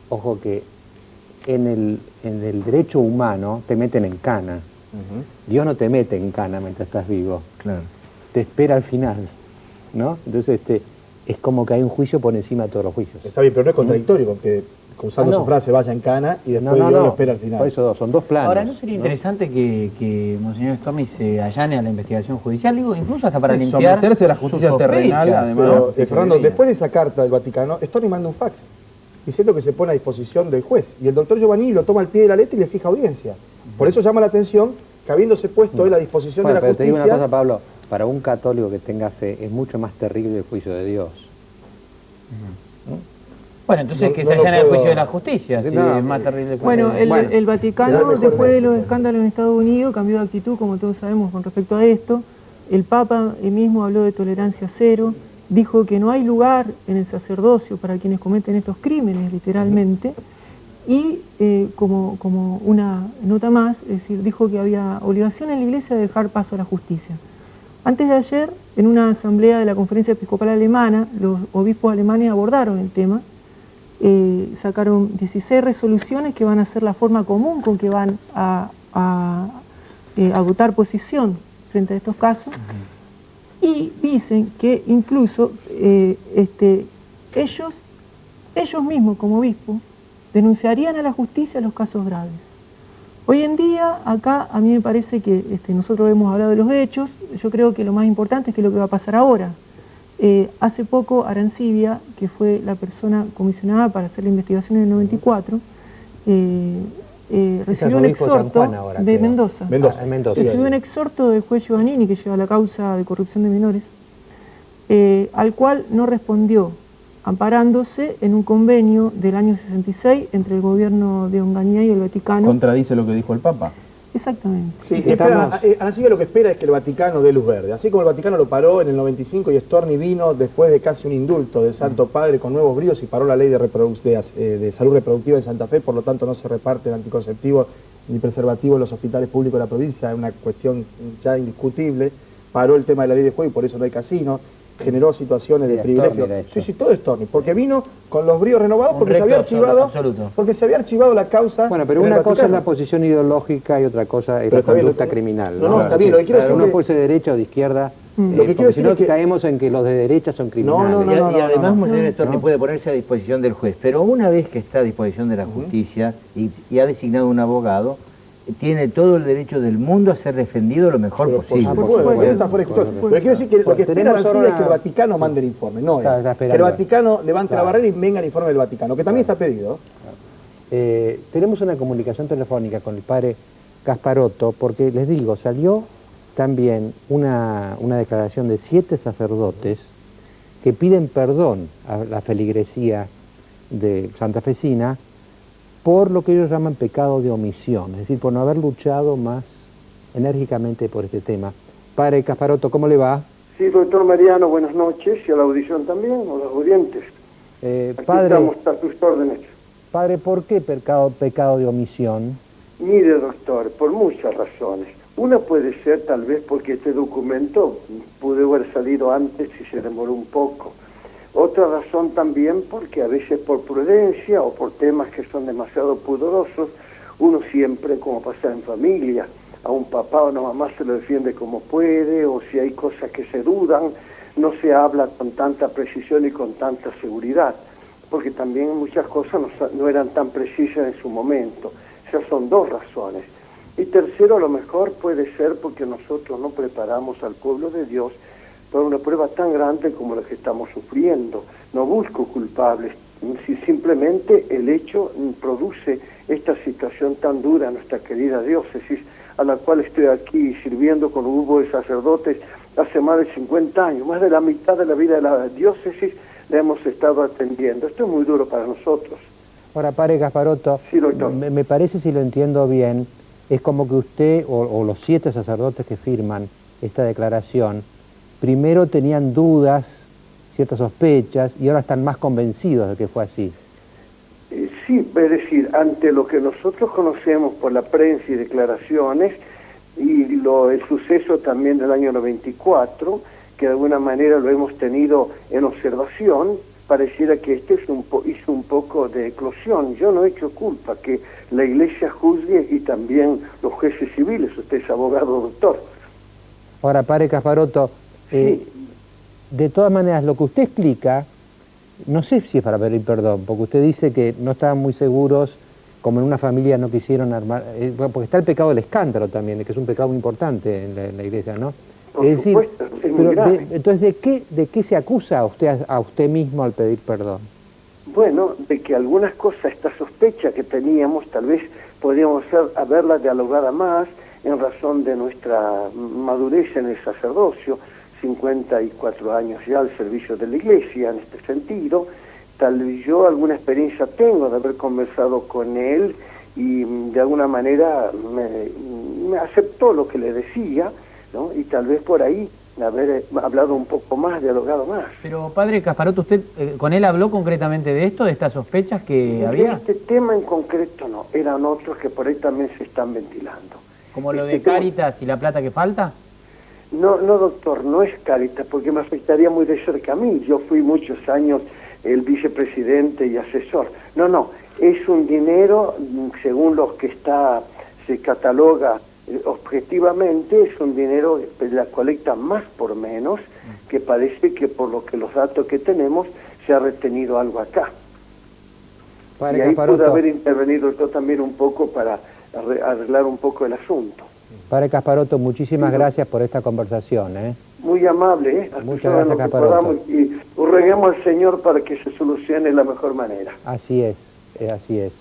ojo que en el derecho humano te meten en cana. Dios no te mete en cana mientras estás vivo. Claro. Te espera al final, ¿no? Entonces es como que hay un juicio por encima de todos los juicios. Está bien, pero no es contradictorio, porque usando su frase vaya en cana y después Dios lo espera al final. Por eso son dos planos. Ahora, ¿no sería interesante que Monseñor Storni se allane a la investigación judicial? Digo, incluso hasta para limpiar someterse a la justicia sus terrenal, sospechas. además. Pero, Fernando, después de esa carta del Vaticano, Storni manda un fax diciendo que se pone a disposición del juez. Y el doctor Giovannini lo toma al pie de la letra y le fija audiencia. Por eso llama la atención que habiéndose puesto él a disposición de la pero justicia... te digo una cosa, Pablo, para un católico que tenga fe es mucho más terrible el juicio de Dios. Bueno, entonces No- que no se lo allane al puedo- juicio de la justicia, si No, es más terrible que Bueno, el Vaticano, Pero mejor después de México. los escándalos en Estados Unidos, cambió de actitud, como todos sabemos, con respecto a esto. El Papa mismo habló de tolerancia cero, dijo que no hay lugar en el sacerdocio para quienes cometen estos crímenes, literalmente, y como una nota más, es decir, dijo que había obligación en la Iglesia de dejar paso a la justicia. Antes de ayer, en una asamblea de la Conferencia Episcopal Alemana, los obispos alemanes abordaron el tema, sacaron 16 resoluciones que van a ser la forma común con que van a votar posición frente a estos casos, y dicen que incluso ellos mismos como obispos denunciarían a la justicia los casos graves. Hoy en día, acá a mí me parece que nosotros hemos hablado de los hechos, yo creo que lo más importante es que lo que va a pasar ahora. Hace poco Arancibia, que fue la persona comisionada para hacer la investigación en el 94, recibió un exhorto de Mendoza. Mendoza. Recibió un exhorto del juez Giovannini, que lleva la causa de corrupción de menores, al cual no respondió, amparándose en un convenio del año 66 entre el gobierno de Onganía y el Vaticano. Contradice lo que dijo el Papa. Exactamente. Sí, Arancibia lo que espera es que el Vaticano dé luz verde. Así como el Vaticano lo paró en el 95 y Storni vino después de casi un indulto del Santo Padre con nuevos bríos y paró la ley de salud reproductiva en Santa Fe, por lo tanto no se reparte el anticonceptivo ni preservativo en los hospitales públicos de la provincia, es una cuestión ya indiscutible. Paró el tema de la ley de juego y por eso no hay casino. Generó situaciones de privilegio. Sí, todo es Storni, porque vino con los bríos renovados porque se había archivado la causa. Bueno, pero en el una cosa es Vaticano. la posición ideológica y otra cosa es Pero la está bien, conducta criminal. No, está bien, lo que quiero decir uno es que- puede ser de derecha o de izquierda, Lo que quiero porque si decir no es que- caemos en que los de derecha son criminales. Y además Monseñor Storni puede ponerse a disposición del juez, pero una vez que está a disposición de la justicia y ha designado un abogado, tiene todo el derecho del mundo a ser defendido lo mejor posible. Por supuesto, eso está fuera de discusión. Pero quiero decir que lo que espera Tenemos Arancibia ahora es que el Vaticano mande el informe, no Está él. Que esperando. el Vaticano levante la Claro. barrera y venga el informe del Vaticano, que también está pedido. Tenemos una comunicación telefónica con el padre Gasparotto, porque les digo, salió también una declaración de 7 sacerdotes que piden perdón a la feligresía de santafesina por lo que ellos llaman pecado de omisión, es decir, por no haber luchado más enérgicamente por este tema. Padre Casparotto, ¿cómo le va? Sí, doctor Mariano, buenas noches, y a la audición también, a los audientes. Padre, estamos a tus órdenes. Padre, ¿por qué pecado de omisión? Mire, doctor, por muchas razones. Una puede ser tal vez porque este documento pudo haber salido antes y se demoró un poco. Otra razón también porque a veces por prudencia o por temas que son demasiado pudorosos, uno siempre, como pasa en familia, a un papá o una mamá se lo defiende como puede, o si hay cosas que se dudan, no se habla con tanta precisión y con tanta seguridad, porque también muchas cosas no eran tan precisas en su momento. Esas son 2 razones. Y tercero, a lo mejor puede ser porque nosotros no preparamos al pueblo de Dios para una prueba tan grande como la que estamos sufriendo. No busco culpables, si simplemente el hecho produce esta situación tan dura en nuestra querida diócesis, a la cual estoy aquí sirviendo con un grupo de sacerdotes hace más de 50 años. Más de la mitad de la vida de la diócesis la hemos estado atendiendo. Esto es muy duro para nosotros. Ahora, Padre Casparotto, sí, doctor. Me parece, si lo entiendo bien, es como que usted o los 7 sacerdotes que firman esta declaración, primero tenían dudas, ciertas sospechas, y ahora están más convencidos de que fue así. Sí, es decir, ante lo que nosotros conocemos por la prensa y declaraciones, y el suceso también del año 94, que de alguna manera lo hemos tenido en observación, pareciera que hizo un poco de eclosión. Yo no he hecho culpa que la Iglesia juzgue y también los jueces civiles. Usted es abogado, doctor. Ahora, Padre Casparotto, sí. De todas maneras, lo que usted explica, no sé si es para pedir perdón, porque usted dice que no estaban muy seguros, como en una familia no quisieron armar, porque está el pecado del escándalo también, que es un pecado muy importante en la Iglesia, ¿no? Por supuesto, es muy grave. Entonces, ¿de qué se acusa a usted mismo al pedir perdón? Bueno, de que algunas cosas, esta sospecha que teníamos, tal vez podríamos haberla dialogada más en razón de nuestra madurez en el sacerdocio, 54 años ya al servicio de la Iglesia en este sentido. Tal vez yo alguna experiencia tengo de haber conversado con él y de alguna manera me aceptó lo que le decía, ¿no? Y tal vez por ahí haber hablado un poco más, dialogado más. Pero, Padre Casparotto, ¿usted con él habló concretamente de esto, de estas sospechas que había? Este tema en concreto no, eran otros que por ahí también se están ventilando. ¿Como lo de Cáritas y la plata que falta? No, doctor, no es Cáritas, porque me afectaría muy de cerca a mí. Yo fui muchos años el vicepresidente y asesor. No, es un dinero, según los que se cataloga objetivamente, es un dinero de la colecta más por menos, que parece que por lo que los datos que tenemos se ha retenido algo acá. Padre y ahí Casparotto, pude haber intervenido yo también un poco para arreglar un poco el asunto. Padre Casparotto, muchísimas gracias por esta conversación. Muy amable, Muchas gracias, Casparotto. Y roguemos al Señor para que se solucione de la mejor manera. Así es, así es.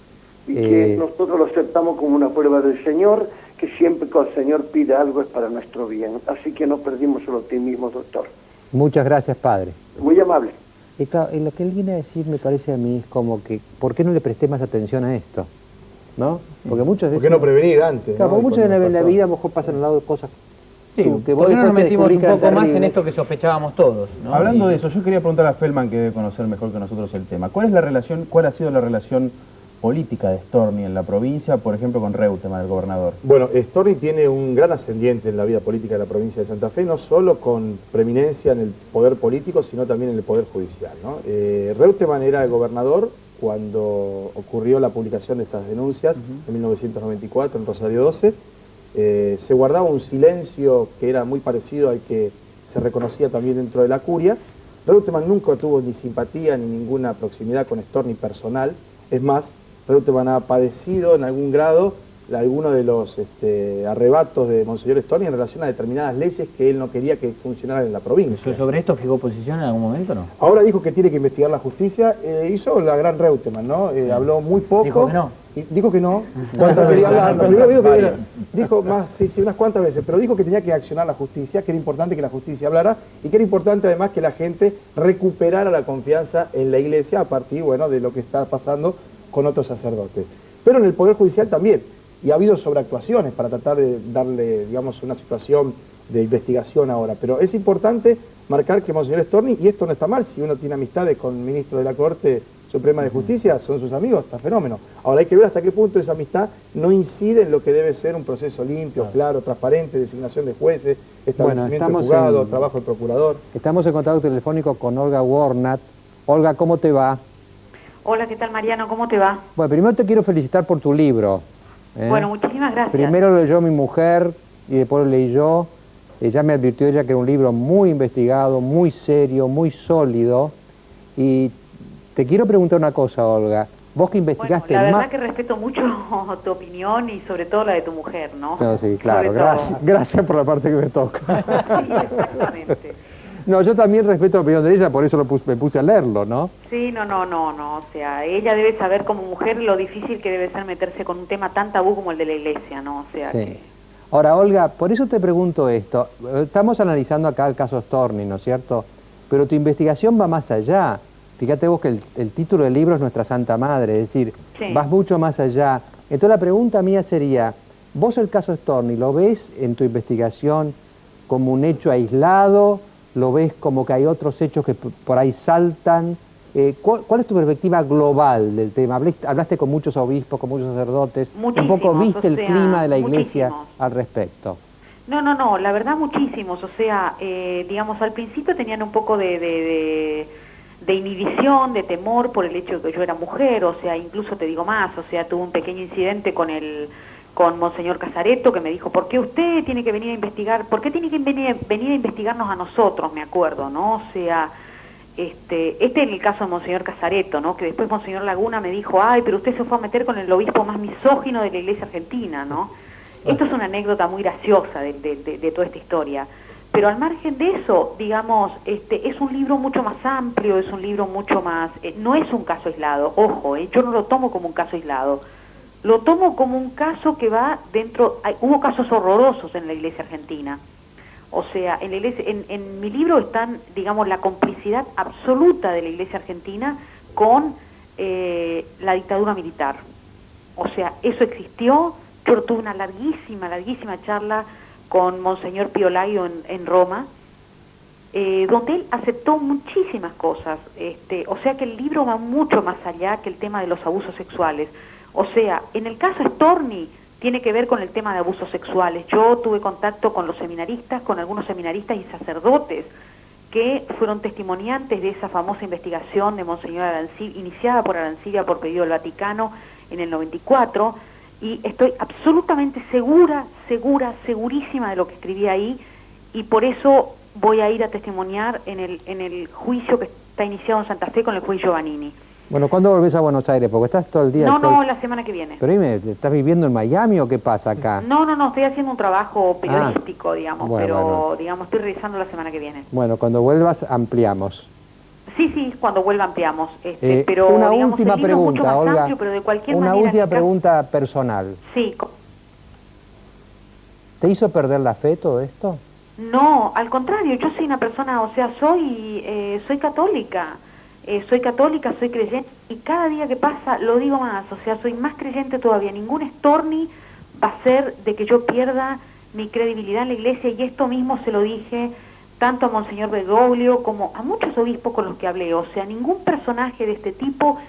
Y que nosotros lo aceptamos como una prueba del Señor, que siempre que el Señor pide algo es para nuestro bien. Así que no perdimos el optimismo, doctor. Muchas gracias, Padre. Muy amable. Y claro, lo que él viene a decir, me parece a mí, es como que, ¿por qué no le presté más atención a esto? ¿No? Porque muchas veces... ¿Por qué no prevenir antes? Claro, ¿no? porque muchas veces en la vida a lo mejor pasan al lado de cosas... Sí, que ¿por qué no nos metimos un poco más terrible en esto que sospechábamos todos, ¿no? Hablando de eso, yo quería preguntar a Feldman, que debe conocer mejor que nosotros el tema. ¿Cuál ha sido la relación política de Storni en la provincia, por ejemplo, con Reutemann, el gobernador? Bueno, Storni tiene un gran ascendiente en la vida política de la provincia de Santa Fe, no solo con preeminencia en el poder político, sino también en el poder judicial, ¿no? Reutemann era el gobernador cuando ocurrió la publicación de estas denuncias en 1994 en Rosario 12. Se guardaba un silencio que era muy parecido al que se reconocía también dentro de la curia. Reutemann nunca tuvo ni simpatía ni ninguna proximidad con Storni personal. Es más, Reutemann ha padecido en algún grado algunos de los arrebatos de Monseñor Storni en relación a determinadas leyes que él no quería que funcionaran en la provincia. ¿Sobre esto fijó posición en algún momento o no? Ahora dijo que tiene que investigar la justicia, hizo la gran Reutemann, ¿no? Habló muy poco. Dijo que no. Dijo que no, cuando quería hablar, primero dijo más, sí, unas cuantas veces, pero dijo que tenía que accionar la justicia, que era importante que la justicia hablara y que era importante además que la gente recuperara la confianza en la iglesia a partir, bueno, de lo que está pasando con otros sacerdotes. Pero en el Poder Judicial también, y ha habido sobreactuaciones para tratar de darle, digamos, una situación de investigación ahora, pero es importante marcar que Monseñor Storni, y esto no está mal, si uno tiene amistades con el ministro de la Corte Suprema de Justicia, son sus amigos, está fenómeno. Ahora hay que ver hasta qué punto esa amistad no incide en lo que debe ser un proceso limpio, claro, transparente, designación de jueces, establecimiento de juzgado, trabajo del procurador. Estamos en contacto telefónico con Olga Warnat. Olga, ¿cómo te va? Hola, ¿qué tal, Mariano? ¿Cómo te va? Bueno, primero te quiero felicitar por tu libro. Bueno, muchísimas gracias. Primero lo leyó mi mujer y después lo leí yo. Ella me advirtió que era un libro muy investigado, muy serio, muy sólido. Y te quiero preguntar una cosa, Olga. Vos que investigaste la verdad que respeto mucho tu opinión y sobre todo la de tu mujer, ¿no? No, sí, claro. Gracias por la parte que me toca. Sí, exactamente. No, yo también respeto la opinión de ella, por eso me puse a leerlo, ¿no? Sí, no. O sea, ella debe saber como mujer lo difícil que debe ser meterse con un tema tan tabú como el de la iglesia, ¿no? O sea, sí. Ahora, Olga, por eso te pregunto esto. Estamos analizando acá el caso Storni, ¿no es cierto? Pero tu investigación va más allá. Fíjate vos que el título del libro es Nuestra Santa Madre, es decir, vas mucho más allá. Entonces la pregunta mía sería, ¿vos el caso Storni lo ves en tu investigación como un hecho aislado? ¿Lo ves como que hay otros hechos que por ahí saltan? ¿Cuál es tu perspectiva global del tema? Hablaste con muchos obispos, con muchos sacerdotes, un poco viste el clima de la iglesia al respecto. No, la verdad muchísimos, o sea, digamos, al principio tenían un poco de inhibición, de temor por el hecho de que yo era mujer, o sea, incluso te digo más, o sea, tuve un pequeño incidente con Monseñor Casaretto, que me dijo, ¿por qué usted tiene que venir a investigar? ¿Por qué tiene que venir a investigarnos a nosotros? Me acuerdo, ¿no? O sea, este es el caso de Monseñor Casaretto, ¿no? Que después Monseñor Laguna me dijo, ay, pero usted se fue a meter con el obispo más misógino de la iglesia argentina, ¿no? Esto es una anécdota muy graciosa de toda esta historia. Pero al margen de eso, digamos, es un libro mucho más amplio, es un libro mucho más... no es un caso aislado, ojo, yo no lo tomo como un caso aislado. Lo tomo como un caso que va dentro... hubo casos horrorosos en la iglesia argentina. O sea, en mi libro están, digamos, la complicidad absoluta de la iglesia argentina con la dictadura militar. O sea, eso existió. Yo tuve una larguísima charla con Monseñor Pio Laio en Roma, donde él aceptó muchísimas cosas. O sea que el libro va mucho más allá que el tema de los abusos sexuales. O sea, en el caso Storni tiene que ver con el tema de abusos sexuales. Yo tuve contacto con los seminaristas, con algunos seminaristas y sacerdotes que fueron testimoniantes de esa famosa investigación de Monseñor Arancibia, iniciada por Arancibia por pedido del Vaticano en el 94, y estoy absolutamente segurísima de lo que escribí ahí, y por eso voy a ir a testimoniar en el juicio que está iniciado en Santa Fe con el juez Giovannini. Bueno, ¿cuándo volvés a Buenos Aires? Porque estás todo el día... No, la semana que viene. Pero dime, ¿estás viviendo en Miami o qué pasa acá? No, estoy haciendo un trabajo periodístico, digamos, pero digamos, estoy revisando la semana que viene. Bueno, cuando vuelvas ampliamos. Sí, cuando vuelva ampliamos. Pero una digamos, última el libro pregunta, es mucho más Olga. amplio, pero de cualquier una manera, última pregunta personal. Sí. ¿Te hizo perder la fe todo esto? No, al contrario, yo soy una persona, o sea, soy católica. Soy católica, soy creyente, y cada día que pasa lo digo más, o sea, soy más creyente todavía. Ningún Storni va a ser de que yo pierda mi credibilidad en la iglesia, y esto mismo se lo dije tanto a Monseñor Bergoglio como a muchos obispos con los que hablé. O sea, ningún personaje de este tipo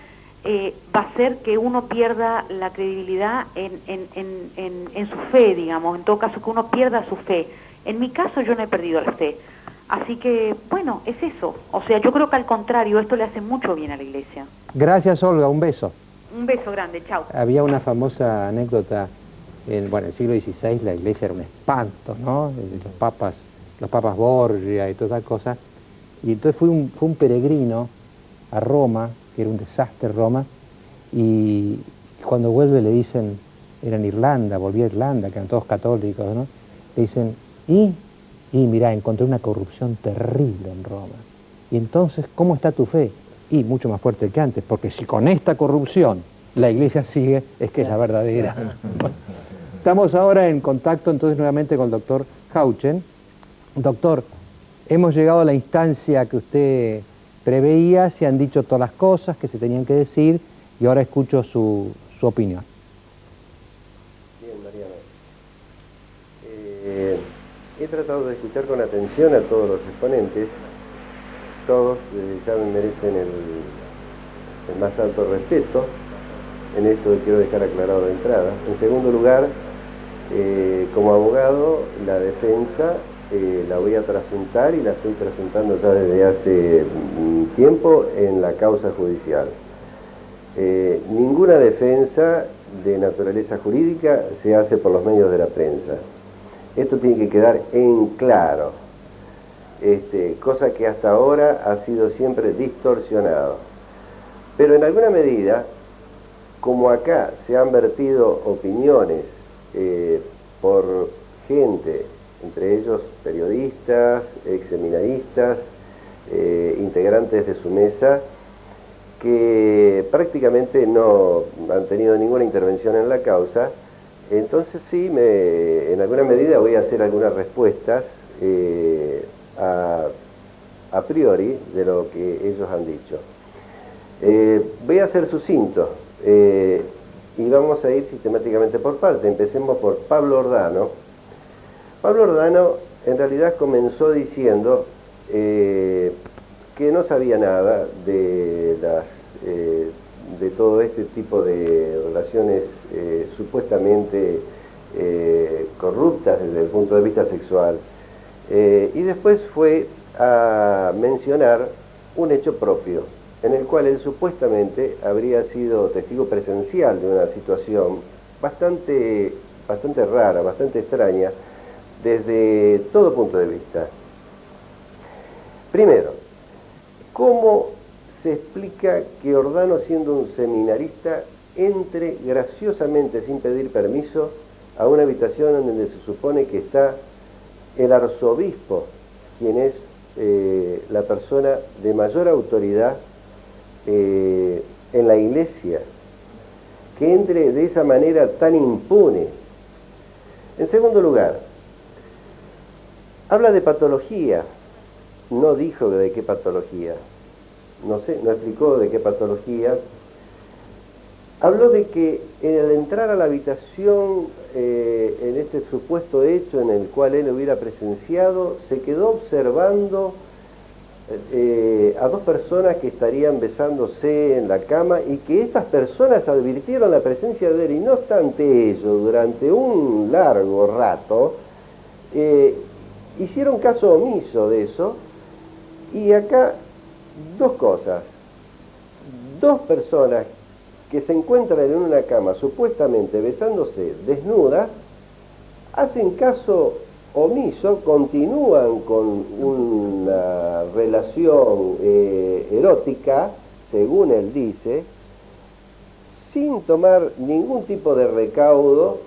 va a hacer que uno pierda la credibilidad en su fe, digamos, en todo caso que uno pierda su fe. En mi caso yo no he perdido la fe. Así que, bueno, es eso. O sea, yo creo que al contrario, esto le hace mucho bien a la iglesia. Gracias, Olga, un beso. Un beso grande, chao. Había una famosa anécdota, en el siglo XVI la iglesia era un espanto, ¿no? Los papas Borgia y toda esa cosa. Y entonces fue un peregrino a Roma, que era un desastre Roma, y cuando vuelve le dicen, era en Irlanda, volví a Irlanda, que eran todos católicos, ¿no? Le dicen, y mirá, encontré una corrupción terrible en Roma. Y entonces, ¿cómo está tu fe? Y mucho más fuerte que antes, porque si con esta corrupción la iglesia sigue, es que es la verdadera. Estamos ahora en contacto entonces nuevamente con el doctor Hauchen. Doctor, hemos llegado a la instancia que usted preveía, se han dicho todas las cosas que se tenían que decir y ahora escucho su opinión. Bien, Mariano. He tratado de escuchar con atención a todos los exponentes. Todos ya me merecen el más alto respeto. En esto quiero dejar aclarado de entrada. En segundo lugar, como abogado, la defensa la voy a trasuntar y la estoy trasuntando ya desde hace tiempo en la causa judicial. Ninguna defensa de naturaleza jurídica se hace por los medios de la prensa. Esto tiene que quedar en claro, cosa que hasta ahora ha sido siempre distorsionado. Pero en alguna medida, como acá se han vertido opiniones por gente, entre ellos periodistas, exseminaristas, integrantes de su mesa, que prácticamente no han tenido ninguna intervención en la causa, entonces sí, en alguna medida voy a hacer algunas respuestas a priori de lo que ellos han dicho. Voy a ser sucinto y vamos a ir sistemáticamente por parte. Empecemos por Pablo Ordano. Pablo Ordano en realidad comenzó diciendo que no sabía nada de todo este tipo de relaciones supuestamente corruptas desde el punto de vista sexual, y después fue a mencionar un hecho propio en el cual él supuestamente habría sido testigo presencial de una situación bastante rara, bastante extraña desde todo punto de vista. Primero, ¿cómo se explica que Ordano, siendo un seminarista, entre graciosamente, sin pedir permiso, a una habitación en donde se supone que está el arzobispo, quien es la persona de mayor autoridad en la iglesia, que entre de esa manera tan impune? En segundo lugar, habla de patología, no dijo de qué patología, no sé, no explicó de qué patología. Habló de que al entrar a la habitación, en este supuesto hecho en el cual él hubiera presenciado, se quedó observando a dos personas que estarían besándose en la cama y que estas personas advirtieron la presencia de él, y no obstante ello, durante un largo rato, hicieron caso omiso de eso. Y acá dos cosas: dos personas que se encuentran en una cama supuestamente besándose desnudas, hacen caso omiso, continúan con una relación erótica, según él dice, sin tomar ningún tipo de recaudo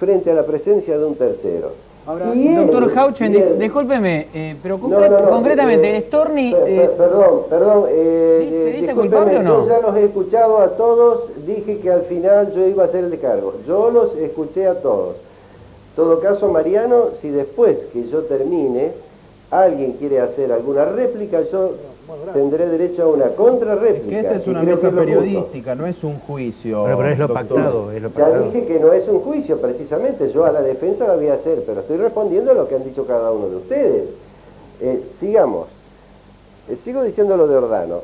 frente a la presencia de un tercero. Ahora, doctor Hauchen, discúlpeme, pero concretamente, Storni... Perdón, ¿se dice culpable o no? Yo ya los he escuchado a todos, dije que al final yo iba a hacer el descargo. Yo los escuché a todos. En todo caso, Mariano, si después que yo termine, alguien quiere hacer alguna réplica, yo tendré derecho a una contrarréplica. Es que esta es una mesa periodística, no es un juicio. Pero es lo pactado, es lo pactado. Ya dije que no es un juicio, precisamente. Yo a la defensa la voy a hacer, pero estoy respondiendo a lo que han dicho cada uno de ustedes. Sigamos. Sigo diciendo lo de Ordano.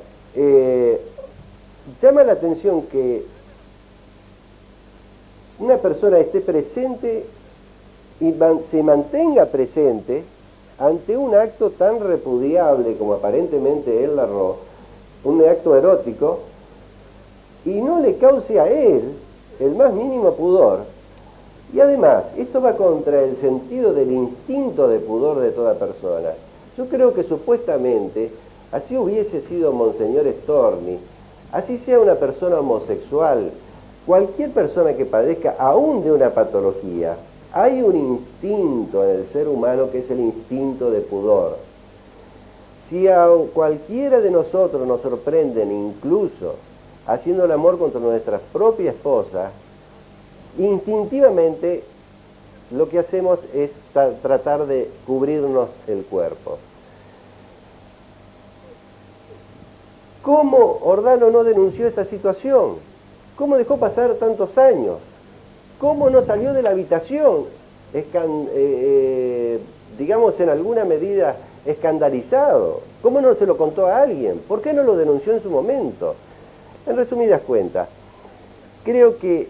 Llama la atención que una persona esté presente y se mantenga presente ante un acto tan repudiable como aparentemente él narró, un acto erótico, y no le cause a él el más mínimo pudor. Y además, esto va contra el sentido del instinto de pudor de toda persona. Yo creo que supuestamente, así hubiese sido Monseñor Storni, así sea una persona homosexual, cualquier persona que padezca aún de una patología, hay un instinto en el ser humano que es el instinto de pudor. Si a cualquiera de nosotros nos sorprenden, incluso haciendo el amor contra nuestra propia esposa, instintivamente lo que hacemos es tratar de cubrirnos el cuerpo. ¿Cómo Ordano no denunció esta situación? ¿Cómo dejó pasar tantos años? ¿Cómo no salió de la habitación, digamos en alguna medida escandalizado? ¿Cómo no se lo contó a alguien? ¿Por qué no lo denunció en su momento? En resumidas cuentas, creo que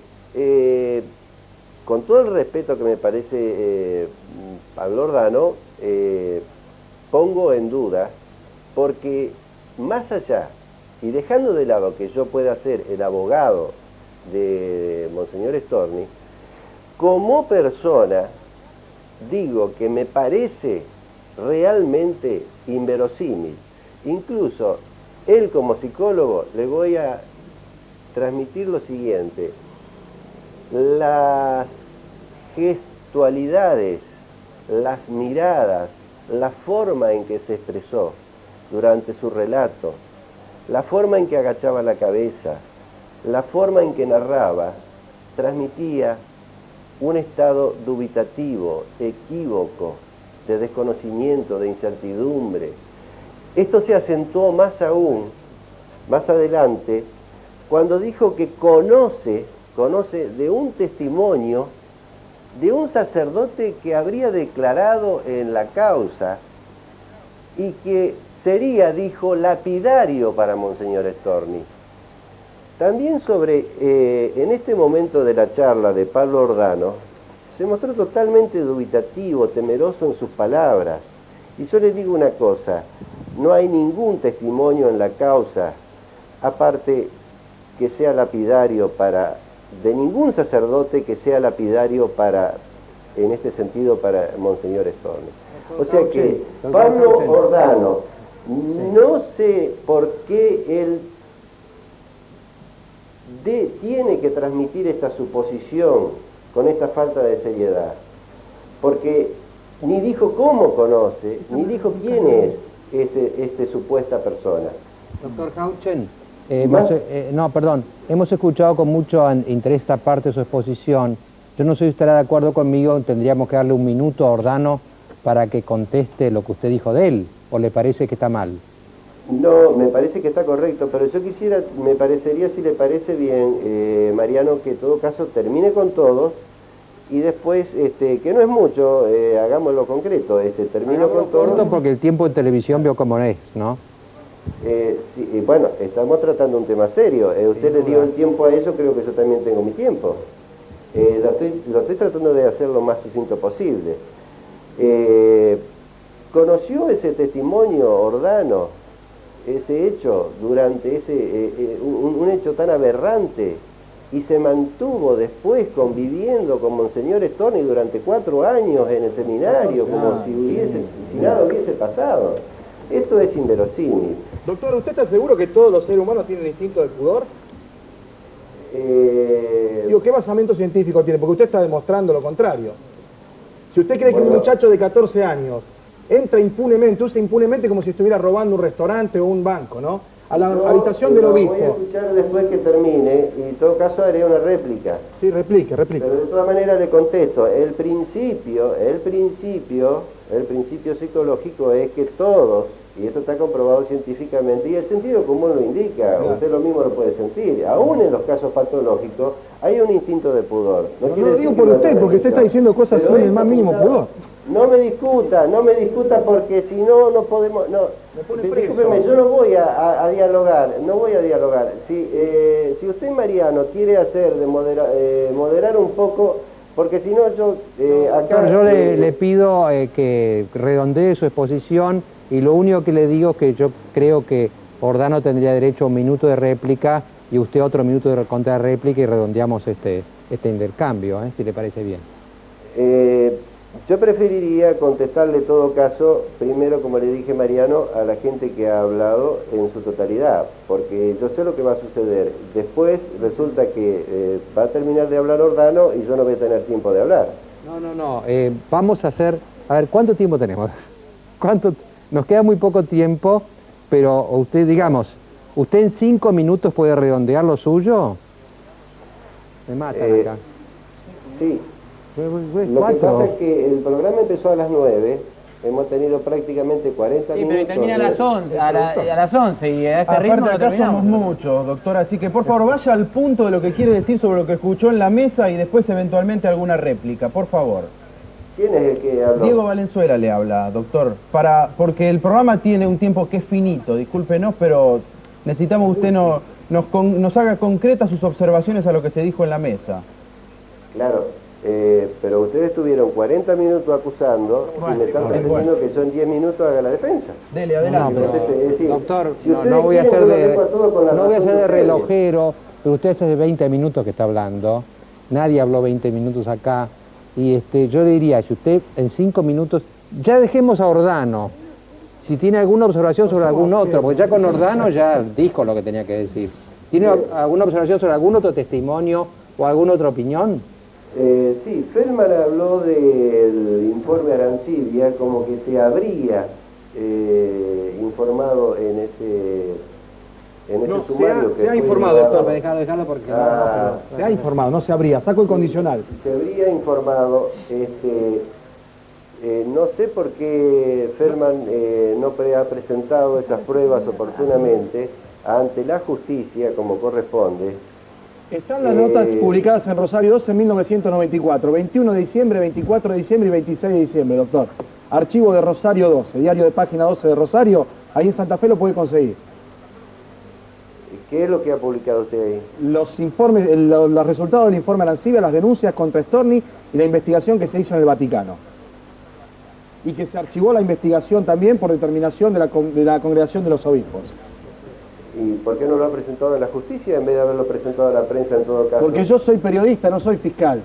con todo el respeto que me parece Pablo Ordano, pongo en duda, porque más allá, y dejando de lado que yo pueda ser el abogado de Monseñor Storni, como persona, digo que me parece realmente inverosímil. Incluso él como psicólogo le voy a transmitir lo siguiente: las gestualidades, las miradas, la forma en que se expresó durante su relato, la forma en que agachaba la cabeza, la forma en que narraba, transmitía un estado dubitativo, equívoco, de desconocimiento, de incertidumbre. Esto se acentuó más aún, más adelante, cuando dijo que conoce de un testimonio de un sacerdote que habría declarado en la causa y que sería, dijo, lapidario para Monseñor Storni. También en este momento de la charla de Pablo Ordano, se mostró totalmente dubitativo, temeroso en sus palabras. Y yo les digo una cosa: no hay ningún testimonio en la causa, aparte que sea lapidario de ningún sacerdote que sea lapidario en este sentido, para Monseñor Storni. O sea que Pablo Ordano, no sé por qué él tiene que transmitir esta suposición con esta falta de seriedad, porque ni dijo cómo conoce, ni dijo quién es este supuesta persona. Doctor Hauchen, hemos escuchado con mucho interés esta parte de su exposición. Yo no sé si estará de acuerdo conmigo, tendríamos que darle un minuto a Ordano para que conteste lo que usted dijo de él, ¿o le parece que está mal? No, me parece que está correcto, pero yo me parecería, si le parece bien, Mariano, que en todo caso termine con todos y después, que no es mucho, hagámoslo concreto, termino con todos. Porque el tiempo en televisión veo cómo es, ¿no? Sí, bueno, estamos tratando un tema serio. Usted le dio el tiempo a eso, creo que yo también tengo mi tiempo. Lo estoy tratando de hacer lo más sucinto posible. ¿Conoció ese testimonio Ordano, ese hecho, durante un hecho tan aberrante, y se mantuvo después conviviendo con Monseñor Storni durante 4 años en el seminario, como si nada hubiese pasado? Esto es inverosímil. Doctor, ¿usted está seguro que todos los seres humanos tienen instinto de pudor? Digo, ¿qué basamento científico tiene? Porque usted está demostrando lo contrario. Si usted cree que un muchacho de 14 años entra impunemente, usa impunemente como si estuviera robando un restaurante o un banco, ¿no? A la habitación del obispo. Voy a escuchar después que termine, y en todo caso haré una réplica. Sí, replique. Pero de todas maneras le contesto. El principio psicológico es que todos, y esto está comprobado científicamente, y el sentido común lo indica, claro. Usted lo mismo lo puede sentir, aún en los casos patológicos hay un instinto de pudor. No lo digo por usted, porque usted está diciendo cosas sin el más mínimo pudor. No me discuta porque si no, no podemos... No. Discúlpeme, yo no voy a dialogar, Si usted, Mariano, quiere hacer de moderar un poco, porque si no yo... acá yo le pido que redondee su exposición, y lo único que le digo es que yo creo que Ordano tendría derecho a 1 minuto de réplica y usted otro minuto de contrarréplica, y redondeamos este intercambio, si le parece bien. Yo preferiría contestarle en todo caso, primero, como le dije Mariano, a la gente que ha hablado en su totalidad, porque yo sé lo que va a suceder. Después resulta que va a terminar de hablar Ordano y yo no voy a tener tiempo de hablar. No. Vamos a hacer... A ver, ¿cuánto tiempo tenemos? Nos queda muy poco tiempo, pero usted, digamos, ¿usted en 5 minutos puede redondear lo suyo? Me matan acá. Sí. Lo que pasa es que el programa empezó a las 9, hemos tenido prácticamente 40 minutos. Sí, pero termina a las 11, a las 11 y a este ritmo no acá terminamos. somos muchos, doctor, así que por favor vaya al punto de lo que quiere decir sobre lo que escuchó en la mesa y después eventualmente alguna réplica, por favor. ¿Quién es el que habló? Diego Valenzuela le habla, doctor, porque el programa tiene un tiempo que es finito, discúlpenos, pero necesitamos que usted nos haga concretas sus observaciones a lo que se dijo en la mesa. Claro. Pero ustedes tuvieron 40 minutos acusando y me están pretendiendo que yo en 10 minutos haga la defensa. Dele, adelante. Doctor, no voy a hacer de relojero, pero usted hace 20 minutos que está hablando, nadie habló 20 minutos acá, y yo le diría, si usted en 5 minutos, ya dejemos a Ordano, si tiene alguna observación sobre algún otro, porque ya con Ordano ya dijo lo que tenía que decir. ¿Tiene alguna observación sobre algún otro testimonio o alguna otra opinión? Sí, Feldman habló del informe Arancibia como que se habría informado en ese sumario. Se ha informado, doctor. Dejarlo porque... Se ha informado, no se habría, saco el condicional. Se habría informado, no sé por qué Feldman no ha presentado esas pruebas oportunamente ante la justicia como corresponde. Están las notas publicadas en Rosario 12 en 1994, 21 de diciembre, 24 de diciembre y 26 de diciembre, doctor. Archivo de Rosario 12, diario de página 12 de Rosario, ahí en Santa Fe lo puede conseguir. ¿Qué es lo que ha publicado usted ahí? Los informes, los resultados del informe Arancibia, las denuncias contra Storni y la investigación que se hizo en el Vaticano. Y que se archivó la investigación también por determinación de la Congregación de los Obispos. ¿Y por qué no lo ha presentado en la justicia en vez de haberlo presentado a la prensa en todo caso? Porque yo soy periodista, no soy fiscal.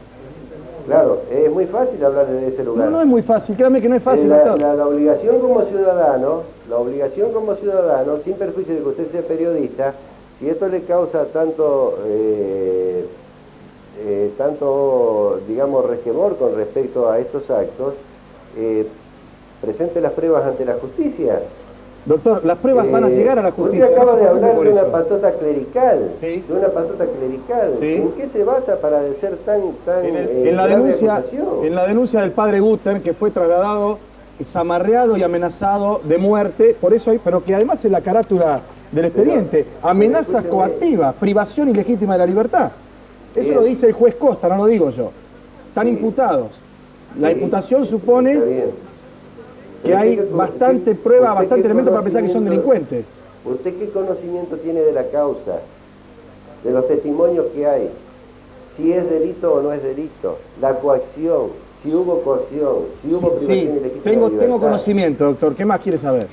Claro, es muy fácil hablar desde ese lugar. No es muy fácil, créame que no es fácil, doctor. La obligación como ciudadano, sin perjuicio de que usted sea periodista, si esto le causa tanto, digamos, resquemor con respecto a estos actos, presente las pruebas ante la justicia. Doctor, las pruebas van a llegar a la justicia. Usted acaba de hablar de una patota clerical. Sí. De una patota clerical. Sí. ¿En qué se basa para ser tan en la denuncia del padre Guter, que fue trasladado, zamarreado y amenazado de muerte, por eso pero que además es la carátula del expediente, amenazas coactivas, privación ilegítima de la libertad. Eso lo dice el juez Costa, no lo digo yo. Están imputados. La imputación supone que hay bastante prueba, bastante elemento para pensar que son delincuentes. ¿Usted qué conocimiento tiene de la causa? De los testimonios que hay. Si es delito o no es delito. La coacción, si hubo coacción, si hubo privación ilegítima de libertad. Tengo conocimiento, doctor. ¿Qué más quiere saber?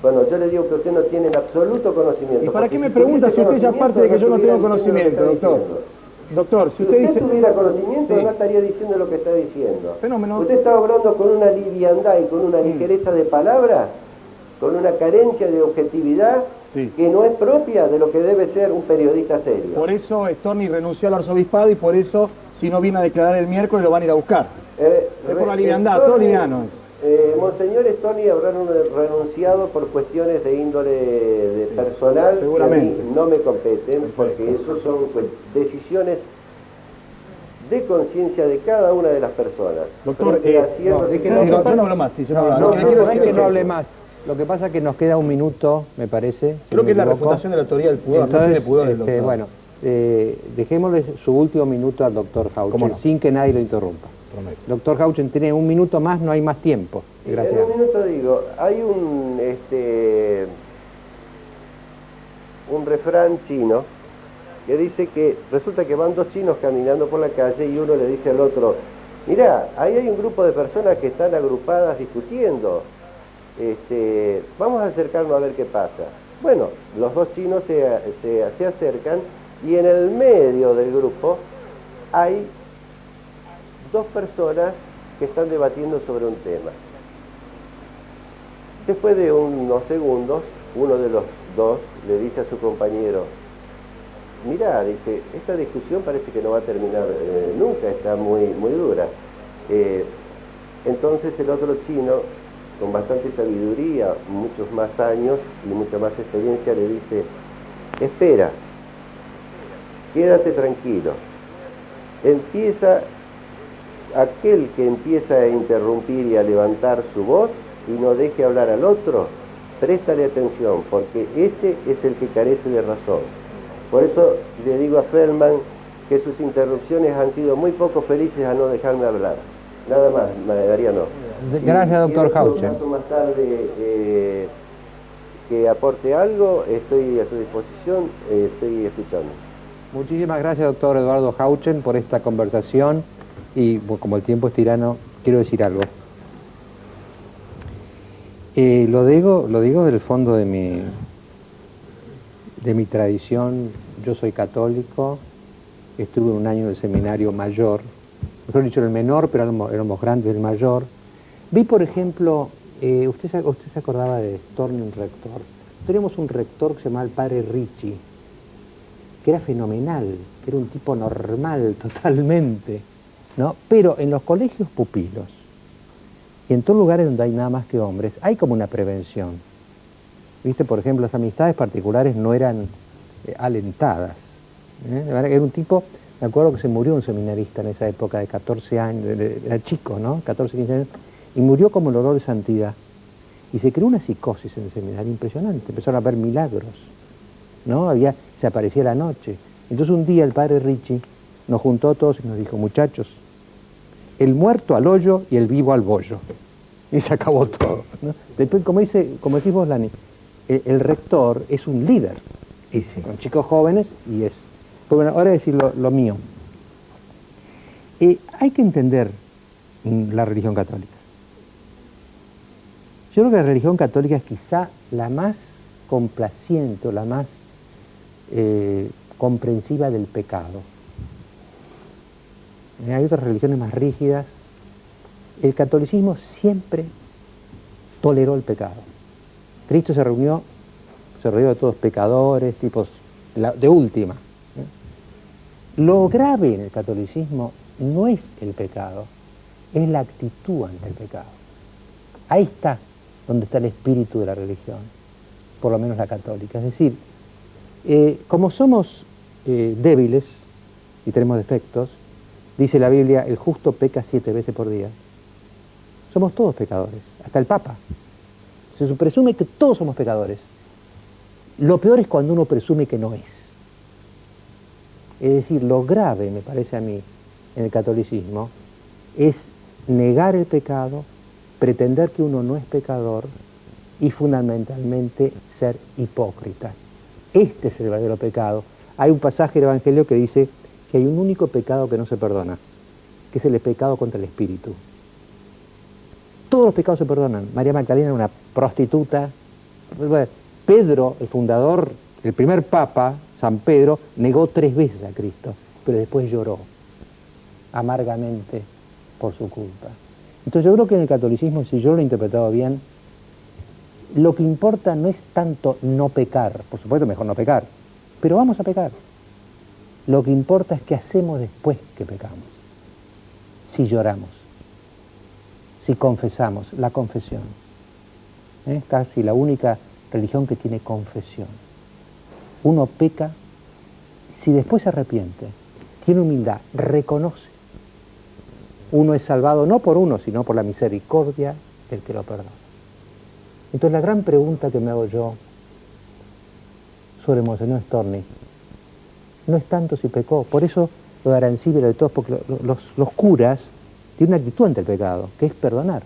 Bueno, yo le digo que usted no tiene en absoluto conocimiento. ¿Y para qué me pregunta si usted ya parte de que yo no tengo conocimiento, doctor? Doctor, si usted dice... tuviera conocimiento, no estaría diciendo lo que está diciendo. Fenómeno. Usted está hablando con una liviandad y con una ligereza de palabra, con una carencia de objetividad que no es propia de lo que debe ser un periodista serio. Por eso Storni renunció al arzobispado y por eso, si no viene a declarar el miércoles, lo van a ir a buscar. Es por la liviandad, todo liviano es. Monseñor Storni habrá renunciado por cuestiones de índole personal que a mí no me competen, porque eso son decisiones de conciencia de cada una de las personas. Doctor, yo no hablo más. Lo que quiero decir es que no hable más. Lo que pasa es que nos queda un minuto, me parece. Creo que es la refutación de la autoría del pudor. Entonces, no tiene pudor el doctor. Bueno, dejémosle su último minuto al doctor Hauchen, sin que nadie lo interrumpa. Prometo. Doctor Hauchen, tiene un minuto más, no hay más tiempo. Gracias. En un minuto digo, hay un refrán chino que dice que resulta que van dos chinos caminando por la calle y uno le dice al otro, mirá, ahí hay un grupo de personas que están agrupadas discutiendo, vamos a acercarnos a ver qué pasa. Bueno, los dos chinos se acercan y en el medio del grupo hay dos personas que están debatiendo sobre un tema. Después de unos segundos, uno de los dos le dice a su compañero, mirá, dice, esta discusión parece que no va a terminar nunca, está muy dura. Entonces el otro chino, con bastante sabiduría, muchos más años y mucha más experiencia, le dice, espera, quédate tranquilo, aquel que empieza a interrumpir y a levantar su voz y no deje hablar al otro, préstale atención, porque ese es el que carece de razón. Por eso le digo a Feldman que sus interrupciones han sido muy poco felices a no dejarme hablar. Nada más, Mariano. Gracias, doctor Hauchen. Más tarde que aporte algo, estoy a su disposición, estoy escuchando. Muchísimas gracias, doctor Eduardo Hauchen, por esta conversación. Y bueno, como el tiempo es tirano, quiero decir algo. Lo digo del fondo de mi tradición. Yo soy católico, estuve un año en el seminario mayor, mejor dicho en el menor, pero éramos grandes del mayor. Vi, por ejemplo, usted se acordaba de Storni, un rector. Teníamos un rector que se llamaba el padre Ricci, que era fenomenal, que era un tipo normal totalmente, ¿no? Pero en los colegios pupilos y en todos lugares donde hay nada más que hombres, hay como una prevención. ¿Viste? Por ejemplo, las amistades particulares no eran alentadas. Era un tipo, me acuerdo que se murió un seminarista en esa época de 14 años, era chico, ¿no? 14, 15 años, y murió como el olor de santidad. Y se creó una psicosis en el seminario impresionante, empezaron a ver milagros, ¿no? Se aparecía la noche. Entonces un día el padre Ricci nos juntó a todos y nos dijo, muchachos, el muerto al hoyo y el vivo al bollo. Y se acabó todo, ¿no? Después, como decís vos, Lani, el rector es un líder, con chicos jóvenes y es... Pues bueno, ahora decir lo mío. Hay que entender la religión católica. Yo creo que la religión católica es quizá la más complaciente, la más comprensiva del pecado. Hay otras religiones más rígidas. El catolicismo siempre toleró el pecado. Cristo se rodeó de todos pecadores, tipos de última. Lo grave en el catolicismo no es el pecado, es la actitud ante el pecado. Ahí está donde está el espíritu de la religión, por lo menos la católica. Es decir, como somos débiles y tenemos defectos, dice la Biblia, el justo peca 7 veces por día. Somos todos pecadores, hasta el Papa. Se presume que todos somos pecadores. Lo peor es cuando uno presume que no es. Es decir, lo grave, me parece a mí, en el catolicismo, es negar el pecado, pretender que uno no es pecador y fundamentalmente ser hipócrita. Este es el verdadero pecado. Hay un pasaje del Evangelio que dice que hay un único pecado que no se perdona, que es el pecado contra el espíritu. Todos los pecados se perdonan. María Magdalena era una prostituta. Pedro, el fundador, el primer papa, San Pedro, negó 3 veces a Cristo, pero después lloró amargamente por su culpa. Entonces yo creo que en el catolicismo, si yo lo he interpretado bien, lo que importa no es tanto no pecar, por supuesto mejor no pecar, pero vamos a pecar. Lo que importa es qué hacemos después que pecamos. Si lloramos, si confesamos, la confesión. Es casi la única religión que tiene confesión. Uno peca, si después se arrepiente, tiene humildad, reconoce. Uno es salvado no por uno, sino por la misericordia del que lo perdona. Entonces la gran pregunta que me hago yo sobre Monseñor Storni no es tanto si pecó, por eso lo de Arancibia, lo de todos, porque los curas tienen una actitud ante el pecado, que es perdonar.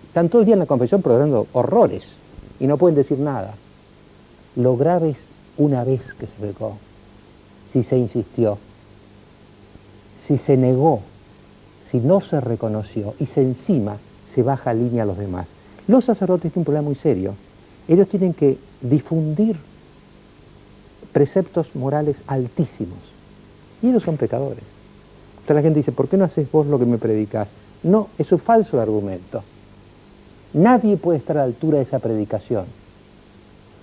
Están todo el día en la confesión perdonando horrores y no pueden decir nada. Lo grave es una vez que se pecó, si se insistió, si se negó, si no se reconoció y si encima se baja línea a los demás. Los sacerdotes tienen un problema muy serio. Ellos tienen que difundir preceptos morales altísimos y ellos son pecadores. Entonces la gente dice, ¿por qué no haces vos lo que me predicás? No, eso es falso el argumento. Nadie puede estar a la altura de esa predicación,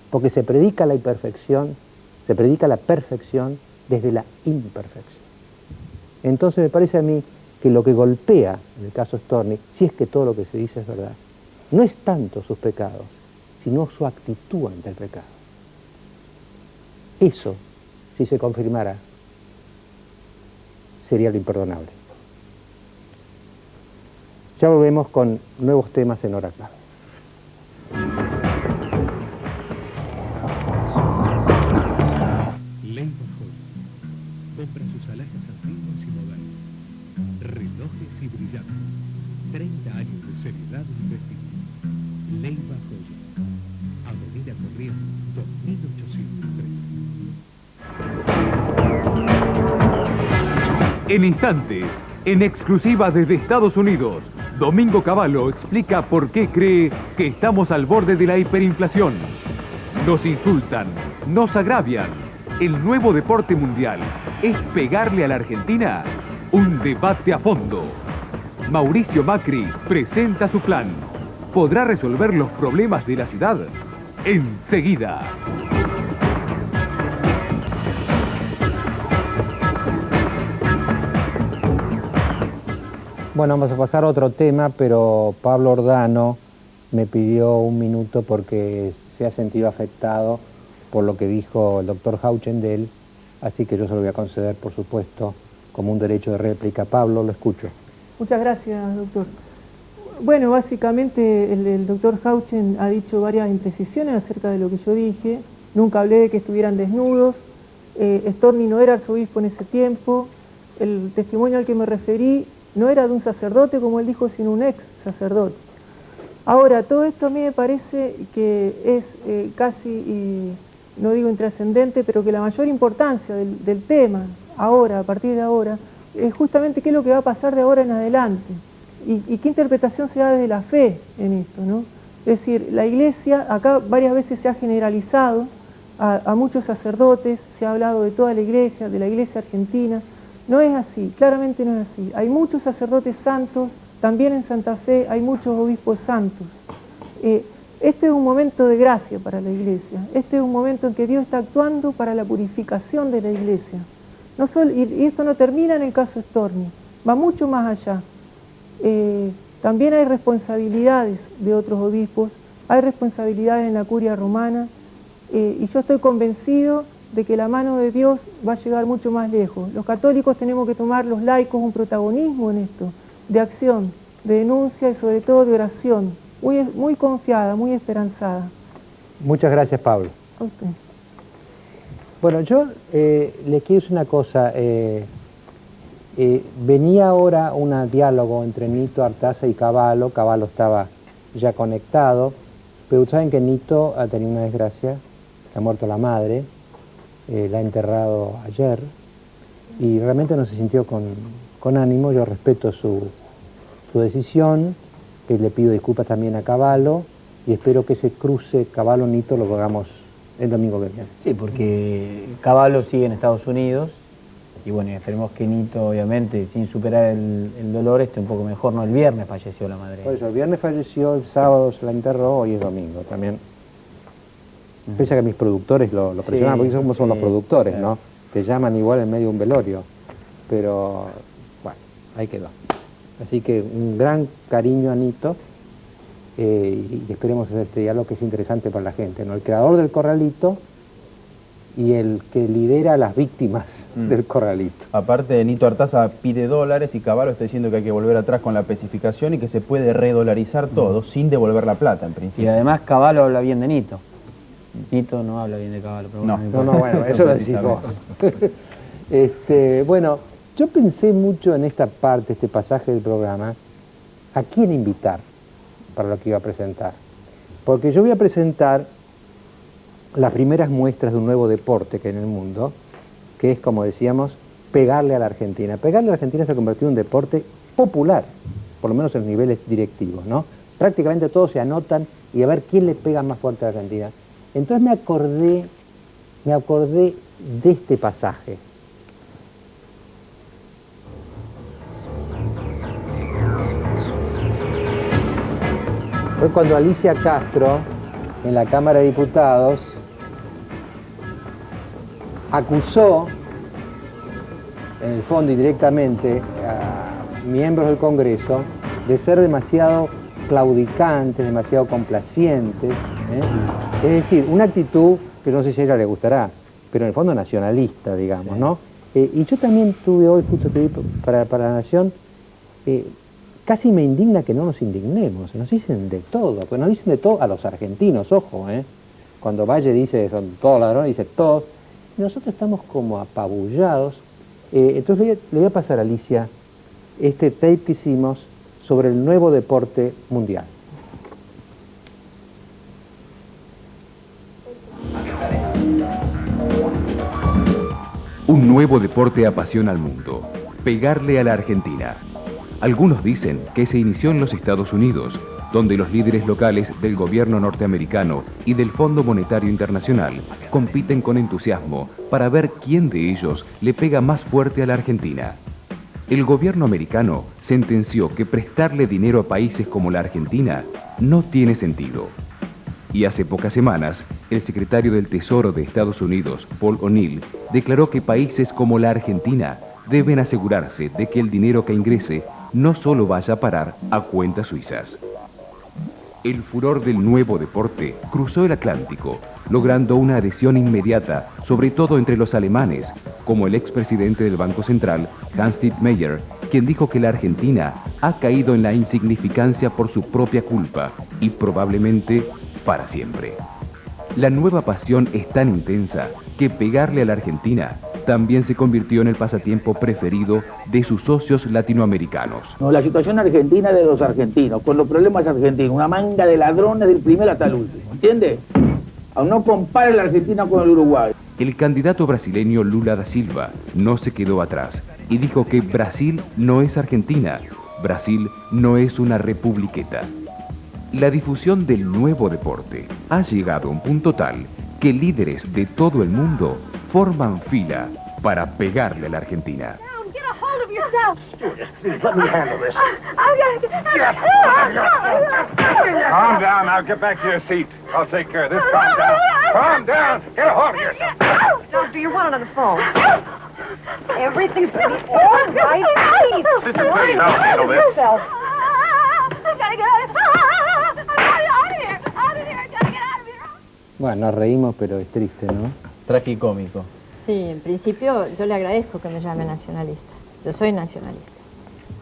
porque se predica la imperfección, se predica la perfección desde la imperfección. Entonces me parece a mí que lo que golpea, en el caso Storni, si es que todo lo que se dice es verdad, no es tanto sus pecados, sino su actitud ante el pecado. Eso, si se confirmara, sería lo imperdonable. Ya volvemos con nuevos temas en Hora Clave. Leiva Joya compra sus alhajas antiguas y modernas, relojes y brillantes, 30 años de seriedad y prestigio. Leiva Joya, Avenida Corrientes, 2813. En instantes, en exclusiva desde Estados Unidos, Domingo Cavallo explica por qué cree que estamos al borde de la hiperinflación. Nos insultan, nos agravian. ¿El nuevo deporte mundial es pegarle a la Argentina? Un debate a fondo. Mauricio Macri presenta su plan. ¿Podrá resolver los problemas de la ciudad? Enseguida. Bueno, vamos a pasar a otro tema, pero Pablo Ordano me pidió un minuto porque se ha sentido afectado por lo que dijo el doctor Hauchendel, así que yo se lo voy a conceder, por supuesto, como un derecho de réplica. Pablo, lo escucho. Muchas gracias, doctor. Bueno, básicamente el doctor Hauchen ha dicho varias imprecisiones acerca de lo que yo dije. Nunca hablé de que estuvieran desnudos. Storni no era arzobispo en ese tiempo. El testimonio al que me referí no era de un sacerdote, como él dijo, sino un ex sacerdote. Ahora, todo esto a mí me parece que es casi, no digo intrascendente, pero que la mayor importancia del tema, ahora, a partir de ahora, es justamente qué es lo que va a pasar de ahora en adelante. Y qué interpretación se da desde la fe en esto, ¿no? Es decir, la Iglesia, acá varias veces se ha generalizado a muchos sacerdotes, se ha hablado de toda la Iglesia, de la Iglesia argentina. No es así, claramente no es así. Hay muchos sacerdotes santos, también en Santa Fe hay muchos obispos santos. Este es un momento de gracia para la Iglesia, este es un momento en que Dios está actuando para la purificación de la Iglesia. No solo, y esto no termina en el caso Storni, va mucho más allá. También hay responsabilidades de otros obispos, hay responsabilidades en la curia romana, y yo estoy convencido de que la mano de Dios va a llegar mucho más lejos. Los católicos tenemos que tomar, los laicos, un protagonismo en esto, de acción, de denuncia y sobre todo de oración, muy confiada, muy esperanzada. Muchas gracias, Pablo. A usted. Bueno, yo le quiero decir una cosa. Venía ahora un diálogo entre Nito Artaza y Cavallo. Cavallo estaba ya conectado, pero saben que Nito ha tenido una desgracia, le ha muerto la madre, la ha enterrado ayer y realmente no se sintió con ánimo. Yo respeto su decisión, y le pido disculpas también a Cavallo y espero que ese cruce Cavallo-Nito lo hagamos el domingo que viene. Sí, porque Cavallo sigue en Estados Unidos y bueno, esperemos que Nito, obviamente, sin superar el dolor, esté un poco mejor. No, el viernes falleció la madre. Por eso, el viernes falleció, el sábado se la enterró, hoy es domingo también. Pese a que mis productores lo presionan, porque somos los productores, ¿no? Te llaman igual en medio de un velorio, pero bueno, ahí quedó. Así que un gran cariño a Nito y esperemos hacer este diálogo que es interesante para la gente, ¿no? El creador del corralito y el que lidera a las víctimas del corralito. Aparte de Nito Artaza pide dólares y Cavallo está diciendo que hay que volver atrás con la especificación y que se puede redolarizar todo sin devolver la plata en principio. Y además Cavallo habla bien de Nito. Nito no habla bien de Cavallo, pero bueno, no, bueno, eso lo decís vos. Bueno, yo pensé mucho en esta parte, este pasaje del programa, a quién invitar para lo que iba a presentar. Porque yo voy a presentar las primeras muestras de un nuevo deporte que hay en el mundo, que es, como decíamos, pegarle a la Argentina. Pegarle a la Argentina se ha convertido en un deporte popular, por lo menos en los niveles directivos, ¿no? Prácticamente todos se anotan y a ver quién le pega más fuerte a la Argentina. Entonces me acordé de este pasaje. fue cuando Alicia Castro, en la Cámara de Diputados, acusó, en el fondo y directamente, a miembros del Congreso de ser demasiado claudicantes, demasiado complacientes, ¿eh? Es decir, una actitud que no sé si a ella le gustará, pero en el fondo nacionalista, digamos, ¿no? Y yo también tuve hoy, justo te vi para La Nación, casi me indigna que no nos indignemos, nos dicen de todo, pues nos dicen de todo a los argentinos, ojo, cuando Valle dice son todos ladrones, dice todos, y nosotros estamos como apabullados. Entonces le voy a pasar a Alicia este tape que hicimos sobre el nuevo deporte mundial. Un nuevo deporte apasiona al mundo, pegarle a la Argentina. Algunos dicen que se inició en los Estados Unidos, donde los líderes locales del gobierno norteamericano y del Fondo Monetario Internacional compiten con entusiasmo para ver quién de ellos le pega más fuerte a la Argentina. El gobierno americano sentenció que prestarle dinero a países como la Argentina no tiene sentido. Y hace pocas semanas, el secretario del Tesoro de Estados Unidos, Paul O'Neill, declaró que países como la Argentina deben asegurarse de que el dinero que ingrese no solo vaya a parar a cuentas suizas. El furor del nuevo deporte cruzó el Atlántico, logrando una adhesión inmediata, sobre todo entre los alemanes, como el expresidente del Banco Central, Hans-Dieter Mayer, quien dijo que la Argentina ha caído en la insignificancia por su propia culpa y probablemente para siempre. La nueva pasión es tan intensa que pegarle a la Argentina también se convirtió en el pasatiempo preferido de sus socios latinoamericanos. No, la situación argentina es de los argentinos, con los problemas argentinos, una manga de ladrones del primero hasta el último, ¿entiende? Aún no compare la Argentina con el Uruguay. El candidato brasileño Lula da Silva no se quedó atrás y dijo que Brasil no es Argentina, Brasil no es una republiqueta. La difusión del nuevo deporte ha llegado a un punto tal que líderes de todo el mundo forman fila para pegarle a la Argentina. Let me handle this. Calm down. Now get back to your seat. I'll take care of this. Calm down. Calm down. Get a hold of yourself. Doctor, you're one on the phone. Everything's going to be all right. Please. Listen, please. I'll handle this. Yourself. I've got to get out of here. Out of here. Out of here. I've got to get out of here. Bueno, nos reímos, pero es triste, ¿no? Tragicómico. Sí, en principio yo le agradezco que me llame nacionalista. Yo soy nacionalista.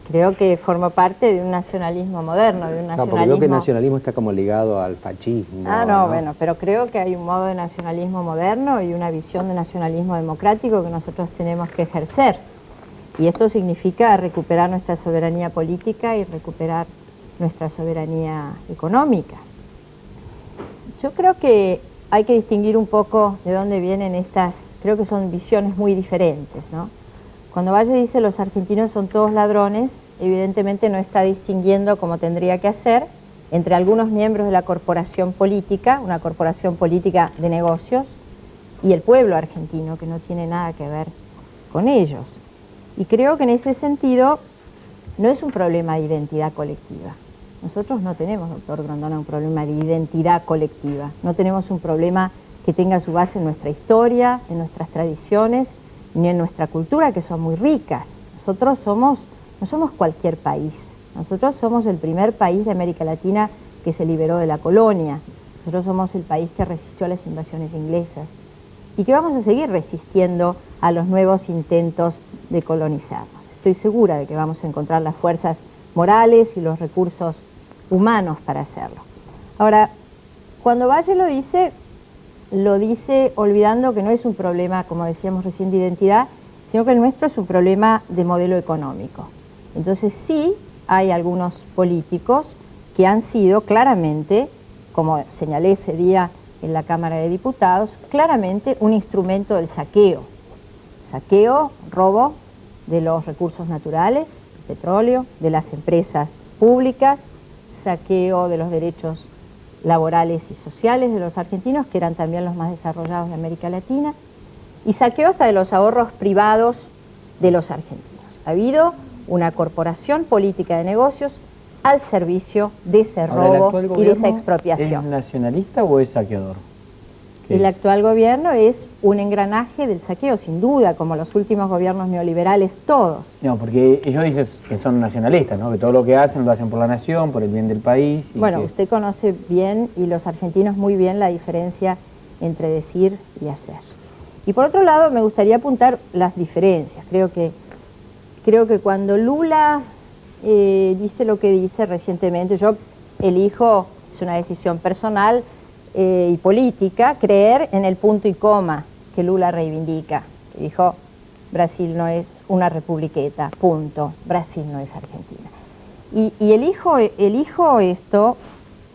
Creo que formo parte de un nacionalismo moderno, de un nacionalismo... No, porque creo que el nacionalismo está como ligado al fascismo. No, bueno, pero creo que hay un modo de nacionalismo moderno y una visión de nacionalismo democrático que nosotros tenemos que ejercer. Y esto significa recuperar nuestra soberanía política y recuperar nuestra soberanía económica. Yo creo que hay que distinguir un poco de dónde vienen estas... Creo que son visiones muy diferentes, ¿no? Cuando Valle dice los argentinos son todos ladrones, evidentemente no está distinguiendo como tendría que hacer entre algunos miembros de la corporación política, una corporación política de negocios, y el pueblo argentino, que no tiene nada que ver con ellos. Y creo que en ese sentido no es un problema de identidad colectiva. Nosotros no tenemos, doctor Grondona, un problema de identidad colectiva. No tenemos un problema que tenga su base en nuestra historia, en nuestras tradiciones, ni en nuestra cultura, que son muy ricas. Nosotros no somos cualquier país. Nosotros somos el primer país de América Latina que se liberó de la colonia. Nosotros somos el país que resistió a las invasiones inglesas y que vamos a seguir resistiendo a los nuevos intentos de colonizarnos. Estoy segura de que vamos a encontrar las fuerzas morales y los recursos humanos para hacerlo. Ahora, cuando Valle lo dice olvidando que no es un problema, como decíamos recién, de identidad, sino que el nuestro es un problema de modelo económico. Entonces sí hay algunos políticos que han sido claramente, como señalé ese día en la Cámara de Diputados, claramente un instrumento del saqueo. Saqueo, robo de los recursos naturales, petróleo, de las empresas públicas, saqueo de los derechos laborales y sociales de los argentinos, que eran también los más desarrollados de América Latina, y saqueo hasta de los ahorros privados de los argentinos. Ha habido una corporación política de negocios al servicio de ese Ahora, ¿el robo actual y de gobierno esa expropiación. ¿Es nacionalista o es saqueador? El actual gobierno es un engranaje del saqueo, sin duda, como los últimos gobiernos neoliberales todos. No, porque ellos dicen que son nacionalistas, ¿no? Que todo lo que hacen lo hacen por la nación, por el bien del país. Y bueno, que... usted conoce bien, y los argentinos muy bien, la diferencia entre decir y hacer. Y por otro lado, me gustaría apuntar las diferencias. Creo que cuando Lula dice lo que dice recientemente, yo elijo, es una decisión personal, y política, creer en el punto y coma que Lula reivindica. Dijo, Brasil no es una republiqueta, punto. Brasil no es Argentina. Y elijo esto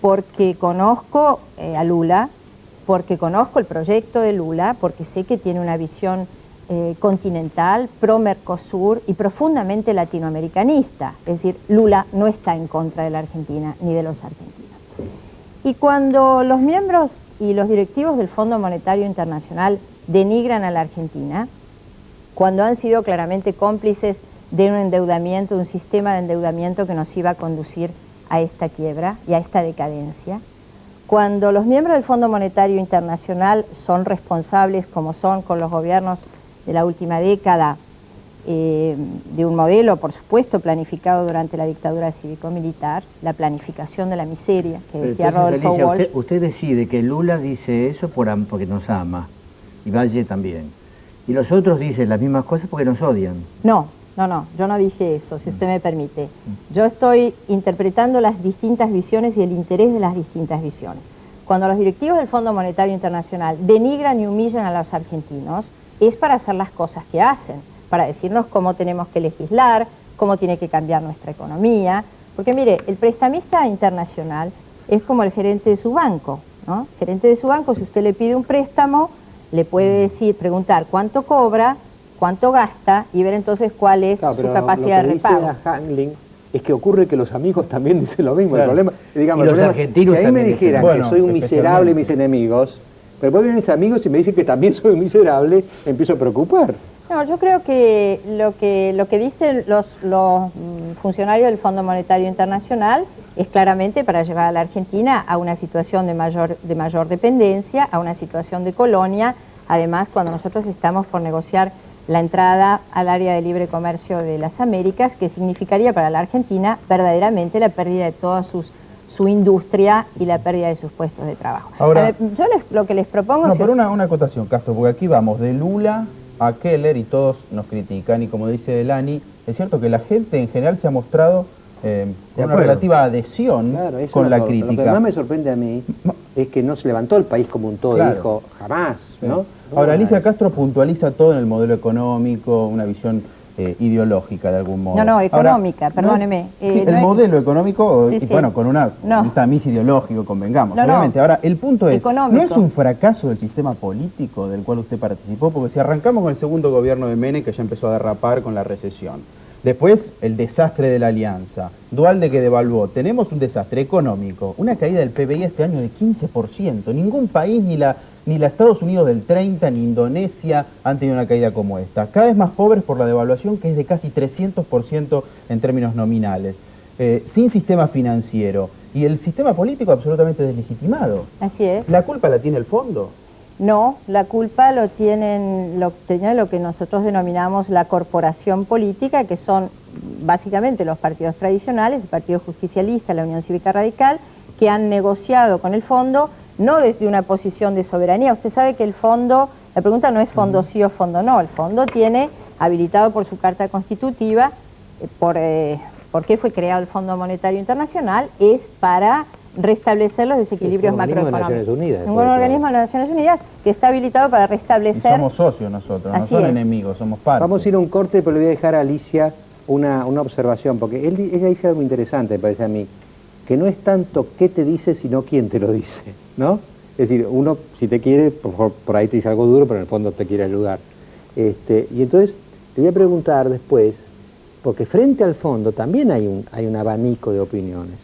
porque conozco a Lula, porque conozco el proyecto de Lula, porque sé que tiene una visión continental, pro-Mercosur y profundamente latinoamericanista. Es decir, Lula no está en contra de la Argentina ni de los argentinos. Y cuando los miembros y los directivos del Fondo Monetario Internacional denigran a la Argentina, cuando han sido claramente cómplices de un endeudamiento, un sistema de endeudamiento que nos iba a conducir a esta quiebra y a esta decadencia, cuando los miembros del Fondo Monetario Internacional son responsables, como son con los gobiernos de la última década, de un modelo, por supuesto, planificado durante la dictadura cívico-militar, la planificación de la miseria, que decía Rodolfo Walsh. Usted decide que Lula dice eso porque nos ama, y Valle también. Y los otros dicen las mismas cosas porque nos odian. No, yo no dije eso, si usted me permite. Yo estoy interpretando las distintas visiones y el interés de las distintas visiones. Cuando los directivos del Fondo Monetario Internacional denigran y humillan a los argentinos, es para hacer las cosas que hacen, para decirnos cómo tenemos que legislar, cómo tiene que cambiar nuestra economía. Porque mire, el prestamista internacional es como el gerente de su banco, ¿no? El gerente de su banco, si usted le pide un préstamo, le puede preguntar cuánto cobra, cuánto gasta y ver entonces cuál es su capacidad de repago. Lo que dice Hangling es que ocurre que los amigos también dicen lo mismo. Claro. El problema, digamos, y los argentinos si a mí me dijeran que soy un miserable y mis enemigos, pero después vienen mis amigos y me dicen que también soy un miserable, me empiezo a preocupar. No, yo creo que lo que dicen los funcionarios del Fondo Monetario Internacional es claramente para llevar a la Argentina a una situación de mayor dependencia, a una situación de colonia. Además, cuando nosotros estamos por negociar la entrada al área de libre comercio de las Américas, que significaría para la Argentina verdaderamente la pérdida de toda su industria y la pérdida de sus puestos de trabajo. Ahora, yo lo que les propongo... No, pero una acotación, Castro, porque aquí vamos de Lula a Keller y todos nos critican, y como dice Delany, es cierto que la gente en general se ha mostrado con una relativa adhesión con la crítica. Lo que más me sorprende a mí es que no se levantó el país como un todo y dijo, jamás, ¿no? Ahora, Alicia Castro puntualiza todo en el modelo económico, una visión ideológica de algún modo. No, económica, perdóneme. Sí, el modelo económico, y bueno, con un tamiz ideológico, convengamos, obviamente. Ahora, el punto es, ¿no es un fracaso del sistema político del cual usted participó? Porque si arrancamos con el segundo gobierno de Menem, que ya empezó a derrapar con la recesión, después el desastre de la alianza, Duhalde que devaluó, tenemos un desastre económico, una caída del PBI este año de 15%, ningún país, ni la Estados Unidos del 30%, ni Indonesia han tenido una caída como esta. Cada vez más pobres por la devaluación, que es de casi 300% en términos nominales. Sin sistema financiero. Y el sistema político absolutamente deslegitimado. Así es. ¿La culpa la tiene el fondo? No, la culpa lo tiene lo que nosotros denominamos la corporación política, que son básicamente los partidos tradicionales, el Partido Justicialista, la Unión Cívica Radical, que han negociado con el fondo, no desde una posición de soberanía. Usted sabe que el fondo, la pregunta no es fondo sí o fondo no, el fondo tiene habilitado por su carta constitutiva, por qué fue creado el Fondo Monetario Internacional, es para restablecer los desequilibrios macroeconómicos. Un organismo de las Naciones Unidas que está habilitado para restablecer... Y somos socios nosotros, no son enemigos, somos parte. Vamos a ir a un corte, pero le voy a dejar a Alicia una observación, porque ella dice algo interesante, me parece a mí, que no es tanto qué te dice, sino quién te lo dice, ¿no? Es decir, uno, si te quiere, por ahí te dice algo duro, pero en el fondo te quiere ayudar. Y entonces, te voy a preguntar después, porque frente al fondo también hay un abanico de opiniones.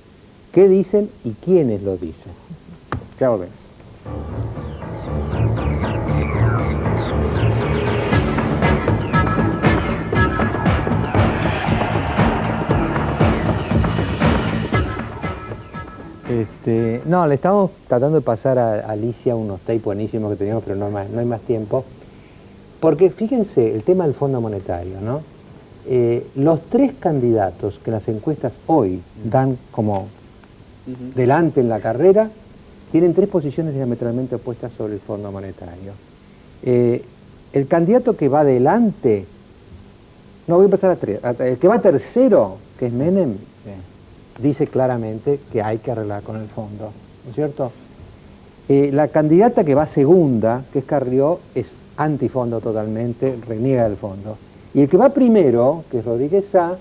¿Qué dicen y quiénes lo dicen? Ya volvemos. No, le estamos tratando de pasar a Alicia unos tapes buenísimos que teníamos, pero no hay más tiempo. Porque fíjense, el tema del Fondo Monetario, ¿no? Los tres candidatos que las encuestas hoy dan como delante en la carrera, tienen tres posiciones diametralmente opuestas sobre el Fondo Monetario. El candidato que va adelante, no voy a empezar el que va tercero, que es Menem, dice claramente que hay que arreglar con el fondo, ¿no es cierto? La candidata que va segunda, que es Carrió, es antifondo totalmente, reniega del fondo. Y el que va primero, que es Rodríguez Sá,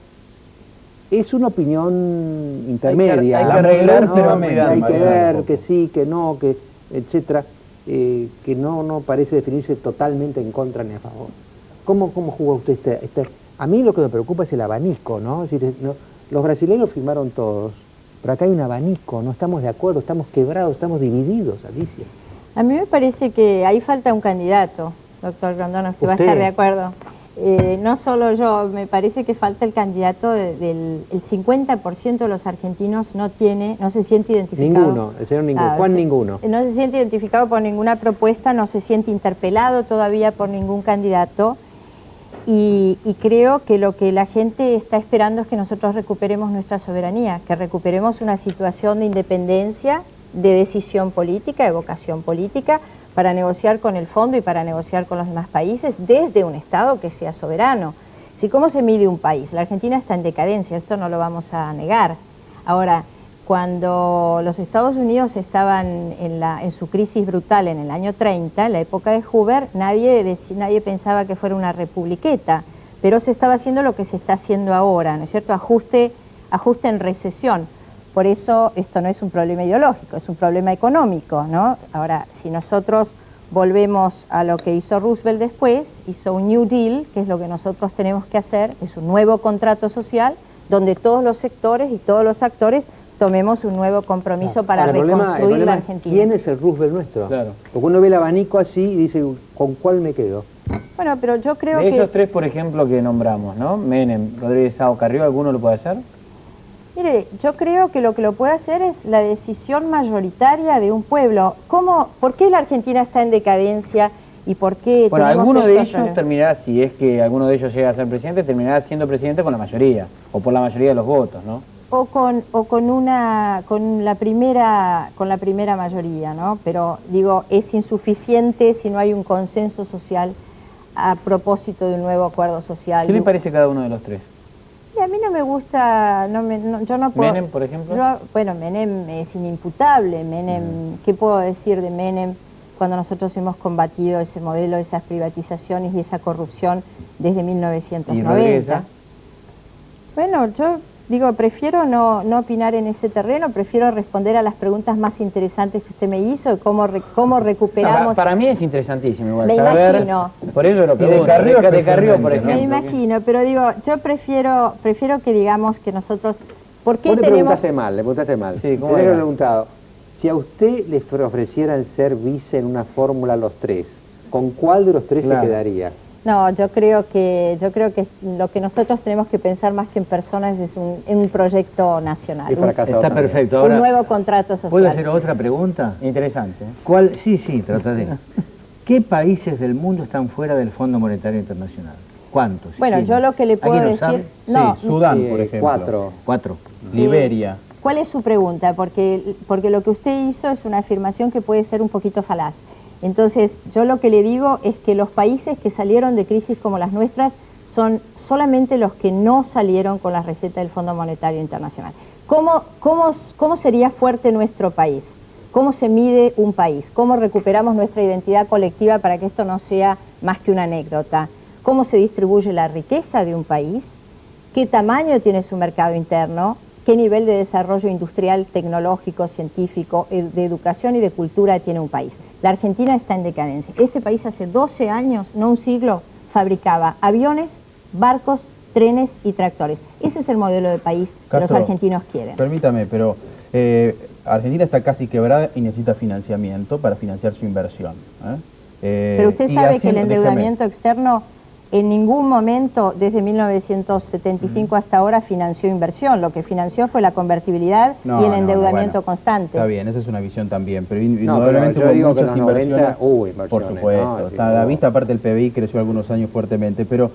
es una opinión intermedia. Hay que arreglar, ¿no? Pero a medida. Hay que ver, que sí, que no, que etcétera, que no parece definirse totalmente en contra ni a favor. ¿Cómo jugó usted A mí lo que me preocupa es el abanico, ¿no? Es decir, los brasileños firmaron todos, pero acá hay un abanico, no estamos de acuerdo, estamos quebrados, estamos divididos, Alicia. A mí me parece que ahí falta un candidato, doctor Grondona, usted va a estar de acuerdo. No solo yo, me parece que falta el candidato el 50% de los argentinos no se siente identificado. Ninguno, el señor ninguno. Juan ninguno. No se siente identificado por ninguna propuesta, no se siente interpelado todavía por ningún candidato. Y creo que lo que la gente está esperando es que nosotros recuperemos nuestra soberanía, que recuperemos una situación de independencia, de decisión política, de vocación política, para negociar con el fondo y para negociar con los demás países desde un Estado que sea soberano. ¿Cómo se mide un país? La Argentina está en decadencia, esto no lo vamos a negar. Ahora, cuando los Estados Unidos estaban en su crisis brutal en el año 30, en la época de Hoover, nadie pensaba que fuera una republiqueta, pero se estaba haciendo lo que se está haciendo ahora, ¿no es cierto? Ajuste en recesión. Por eso esto no es un problema ideológico, es un problema económico, ¿no? Ahora, si nosotros volvemos a lo que hizo Roosevelt después, hizo un New Deal, que es lo que nosotros tenemos que hacer, es un nuevo contrato social, donde todos los sectores y todos los actores tomemos un nuevo compromiso para reconstruir la Argentina. ¿Quién es el Roosevelt nuestro? Claro. Porque uno ve el abanico así y dice, ¿con cuál me quedo? Bueno, pero yo creo que... De esos tres, por ejemplo, que nombramos, ¿no? Menem, Rodríguez Sá o Carrió, ¿alguno lo puede hacer? Mire, yo creo que lo que lo puede hacer es la decisión mayoritaria de un pueblo. ¿Por qué la Argentina está en decadencia y por qué... Bueno, alguno de ellos terminará, si es que alguno de ellos llega a ser presidente, terminará siendo presidente con la mayoría, o por la mayoría de los votos, ¿no? O con la primera mayoría, ¿no? Pero digo, es insuficiente si no hay un consenso social a propósito de un nuevo acuerdo social. ¿Qué le parece cada uno de los tres? Y a mí no me gusta, yo no puedo... ¿Menem, por ejemplo? Bueno, Menem es inimputable. Menem, ¿qué puedo decir de Menem cuando nosotros hemos combatido ese modelo, esas privatizaciones y esa corrupción desde 1990? Bueno, yo digo, prefiero no opinar en ese terreno, prefiero responder a las preguntas más interesantes que usted me hizo, de cómo recuperamos... No, para mí es interesantísimo igual, me imagino. Por eso lo pregunto, de Carrió, por ejemplo. Me imagino, pero digo, yo prefiero que digamos que nosotros... ¿Por qué Vos tenemos...? le preguntaste mal. Sí, ¿cómo le he era? preguntado, si a usted le ofrecieran ser vice en una fórmula los tres, ¿con cuál de los tres se quedaría? No, yo creo que lo que nosotros tenemos que pensar más que en personas es en un proyecto nacional. Está perfecto. Ahora, un nuevo contrato social. ¿puedo hacer otra pregunta? Interesante. Sí, trataré. ¿Qué países del mundo están fuera del Fondo Monetario Internacional? ¿Cuántos? Bueno, yo lo que le puedo decir... No, sí, Sudán, por ejemplo. Cuatro. Liberia. ¿Cuál es su pregunta? Porque lo que usted hizo es una afirmación que puede ser un poquito falaz. Entonces, yo lo que le digo es que los países que salieron de crisis como las nuestras son solamente los que no salieron con la receta del Fondo Monetario Internacional. ¿Cómo sería fuerte nuestro país? ¿Cómo se mide un país? ¿Cómo recuperamos nuestra identidad colectiva para que esto no sea más que una anécdota? ¿Cómo se distribuye la riqueza de un país? ¿Qué tamaño tiene su mercado interno? ¿Qué nivel de desarrollo industrial, tecnológico, científico, de educación y de cultura tiene un país? La Argentina está en decadencia. Este país hace 12 años, no un siglo, fabricaba aviones, barcos, trenes y tractores. Ese es el modelo de país que los argentinos quieren. Permítame, pero Argentina está casi quebrada y necesita financiamiento para financiar su inversión. Pero usted sabe que el endeudamiento externo en ningún momento desde 1975 hasta ahora financió inversión. Lo que financió fue la convertibilidad y el endeudamiento constante. Está bien, esa es una visión también, pero pero indudablemente yo digo hubo que muchas en los 90 inversiones, hubo inversiones, por supuesto. ¿no? Está a la vista, aparte el PBI creció algunos años fuertemente, pero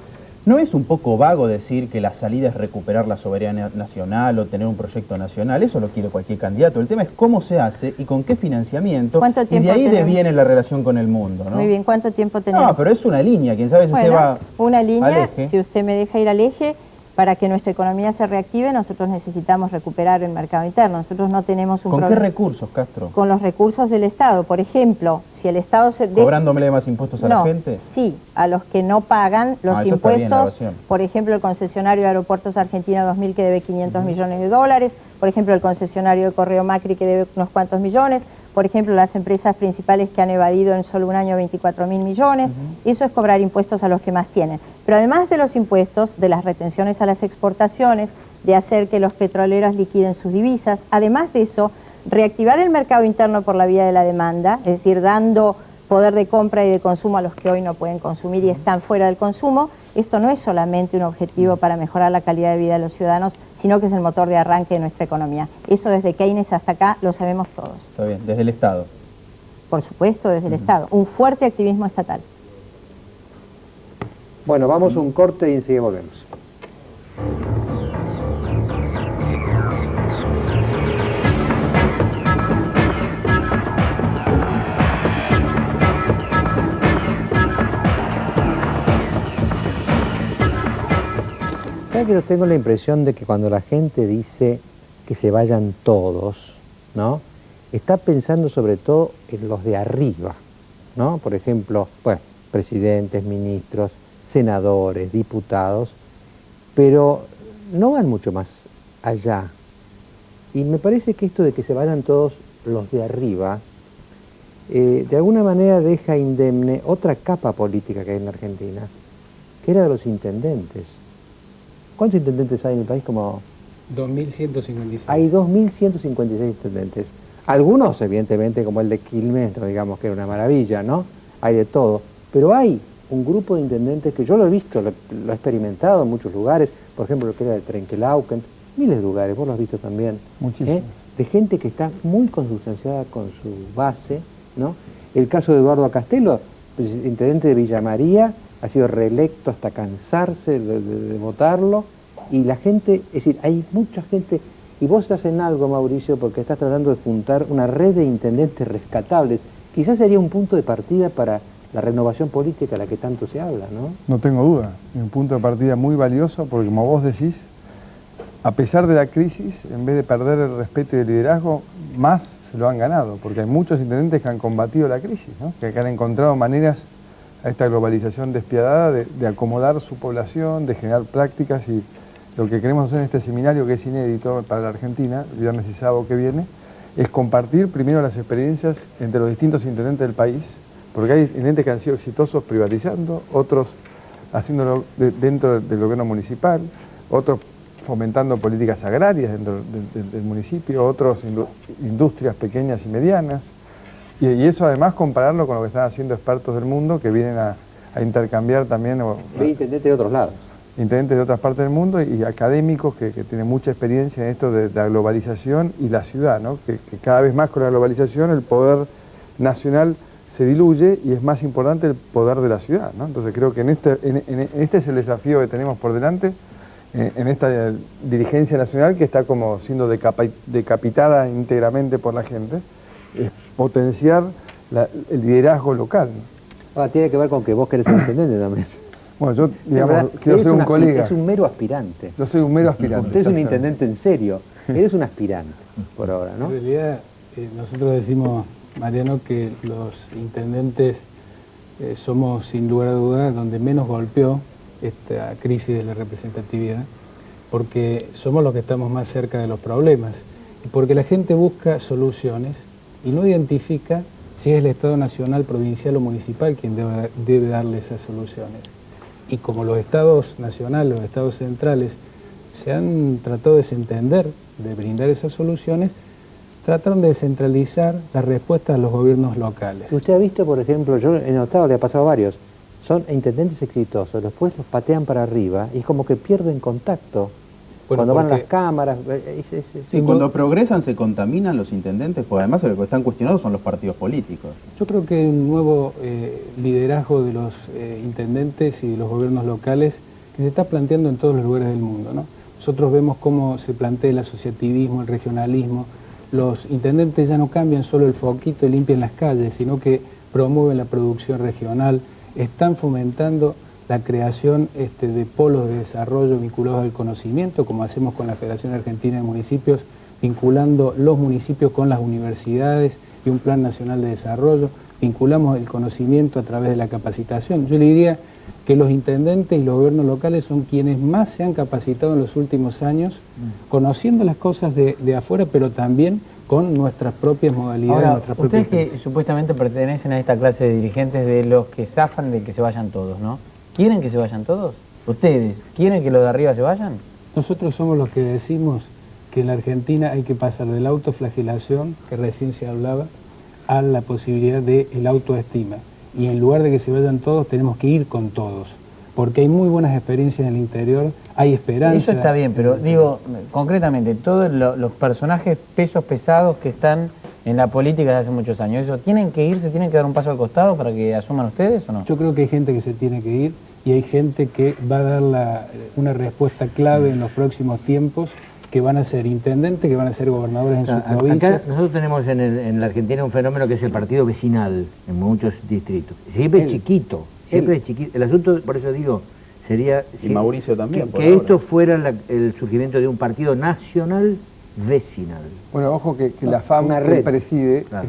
¿no es un poco vago decir que la salida es recuperar la soberanía nacional o tener un proyecto nacional? Eso lo quiere cualquier candidato. El tema es cómo se hace y con qué financiamiento. Y de ahí deviene la relación con el mundo, ¿no? Muy bien, ¿cuánto tiempo tenemos? No, pero es una línea. Quién sabe si usted va una línea, al eje. si usted me deja ir al eje, para que nuestra economía se reactive, nosotros necesitamos recuperar el mercado interno. Nosotros no tenemos un ¿Con qué problema. recursos, Castro? Con los recursos del Estado. Por ejemplo, si el Estado se... ¿Cobrándole más impuestos a la gente? Sí, a los que no pagan los eso está bien, la impuestos. evasión. Por ejemplo, el concesionario de Aeropuertos Argentina 2000 que debe 500 millones de dólares. Por ejemplo, el concesionario de Correo Macri que debe unos cuantos millones. Por ejemplo, las empresas principales que han evadido en solo un año 24.000 millones. Eso es cobrar impuestos a los que más tienen. Pero además de los impuestos, de las retenciones a las exportaciones, de hacer que los petroleros liquiden sus divisas, además de eso, reactivar el mercado interno por la vía de la demanda, es decir, dando poder de compra y de consumo a los que hoy no pueden consumir y están fuera del consumo. Esto no es solamente un objetivo para mejorar la calidad de vida de los ciudadanos, sino que es el motor de arranque de nuestra economía. Eso desde Keynes hasta acá lo sabemos todos. Está bien, desde el Estado. Por supuesto, desde el Estado. Un fuerte activismo estatal. Bueno, vamos a un corte y enseguida volvemos. ¿Sabes que yo tengo la impresión de que cuando la gente dice que se vayan todos, ¿no? Está pensando sobre todo en los de arriba, ¿no? Por ejemplo, pues, presidentes, ministros, senadores, diputados, pero no van mucho más allá. Y me parece que esto de que se vayan todos los de arriba, de alguna manera deja indemne otra capa política que hay en la Argentina, que era de los intendentes. ¿Cuántos intendentes hay en el país? Como 2.156. Hay 2.156 intendentes. Algunos, evidentemente, como el de Quilmes, no digamos que era una maravilla, ¿no? Hay de todo. Pero hay un grupo de intendentes que yo lo he visto, lo he experimentado en muchos lugares, por ejemplo, lo que era de Trenquelauquen, miles de lugares, vos lo has visto también. Muchísimo. De gente que está muy consustanciada con su base, ¿no? El caso de Eduardo Castelo, intendente de Villa María, ha sido reelecto hasta cansarse de votarlo, y la gente, es decir, hay mucha gente, y vos estás en algo, Mauricio, porque estás tratando de juntar una red de intendentes rescatables. Quizás sería un punto de partida para la renovación política de la que tanto se habla, ¿no? No tengo duda, es un punto de partida muy valioso, porque como vos decís, a pesar de la crisis, en vez de perder el respeto y el liderazgo, más se lo han ganado, porque hay muchos intendentes que han combatido la crisis, ¿no? Que han encontrado maneras a esta globalización despiadada de acomodar su población, de generar prácticas, y lo que queremos hacer en este seminario, que es inédito para la Argentina, el viernes y sábado que viene, es compartir primero las experiencias entre los distintos intendentes del país, porque hay intendentes que han sido exitosos privatizando, otros haciéndolo dentro del gobierno municipal, otros fomentando políticas agrarias dentro del municipio, otros industrias pequeñas y medianas, y eso además compararlo con lo que están haciendo expertos del mundo que vienen a intercambiar también. Hay intendentes de otros lados. Intendentes de otras partes del mundo y académicos que tienen mucha experiencia en esto de la globalización y la ciudad, ¿no? Que cada vez más con la globalización el poder nacional se diluye y es más importante el poder de la ciudad, ¿no? Entonces creo que este es el desafío que tenemos por delante, en esta dirigencia nacional que está como siendo decapitada íntegramente por la gente, es potenciar el liderazgo local, ¿no? Ahora tiene que ver con que vos querés ser intendente también. Bueno, yo, digamos, quiero ser un colega. Es un mero aspirante. Yo soy un mero aspirante. Usted es un intendente en serio. Eres un aspirante, por ahora, ¿no? En realidad, nosotros decimos, Mariano, que los intendentes somos, sin lugar a dudas, donde menos golpeó esta crisis de la representatividad, porque somos los que estamos más cerca de los problemas, y porque la gente busca soluciones y no identifica si es el Estado nacional, provincial o municipal quien debe darle esas soluciones. Y como los estados nacionales, los estados centrales, se han tratado de desentender de brindar esas soluciones, trataron de descentralizar las respuestas a los gobiernos locales. Usted ha visto, por ejemplo, yo he notado, le ha pasado a varios, son intendentes exitosos, después los patean para arriba y es como que pierden contacto. Bueno, cuando van porque- las cámaras... Sí, cuando progresan se contaminan los intendentes, porque además lo que están cuestionados son los partidos políticos. Yo creo que hay un nuevo liderazgo de los intendentes y de los gobiernos locales que se está planteando en todos los lugares del mundo, ¿no? Nosotros vemos cómo se plantea el asociativismo, el regionalismo. Los intendentes ya no cambian solo el foquito y limpian las calles, sino que promueven la producción regional, están fomentando la creación de polos de desarrollo vinculados al conocimiento, como hacemos con la Federación Argentina de Municipios, vinculando los municipios con las universidades y un plan nacional de desarrollo, vinculamos el conocimiento a través de la capacitación. Yo le diría que los intendentes y los gobiernos locales son quienes más se han capacitado en los últimos años, conociendo las cosas de afuera, pero también con nuestras propias modalidades. Ahora, nuestras propias ustedes que supuestamente pertenecen a esta clase de dirigentes de los que zafan de que se vayan todos, ¿no? ¿Quieren que se vayan todos? ¿Ustedes quieren que los de arriba se vayan? Nosotros somos los que decimos que en la Argentina hay que pasar de la autoflagelación, que recién se hablaba, a la posibilidad de la autoestima. Y en lugar de que se vayan todos, tenemos que ir con todos. Porque hay muy buenas experiencias en el interior, hay esperanza. Eso está bien, pero digo, concretamente, todos los personajes pesos pesados que están en la política desde hace muchos años, ¿eso tienen que irse, tienen que dar un paso al costado para que asuman ustedes o no? Yo creo que hay gente que se tiene que ir y hay gente que va a dar una respuesta clave en los próximos tiempos, que van a ser intendentes, que van a ser gobernadores en sus provincias. Acá nosotros tenemos en la Argentina un fenómeno que es el partido vecinal en muchos distritos. Siempre es chiquito, siempre es chiquito. El asunto, por eso digo, sería... Y Mauricio también, por que ahora. esto fuera el surgimiento de un partido nacional vecinal. Bueno, ojo que la FAM que preside Claro.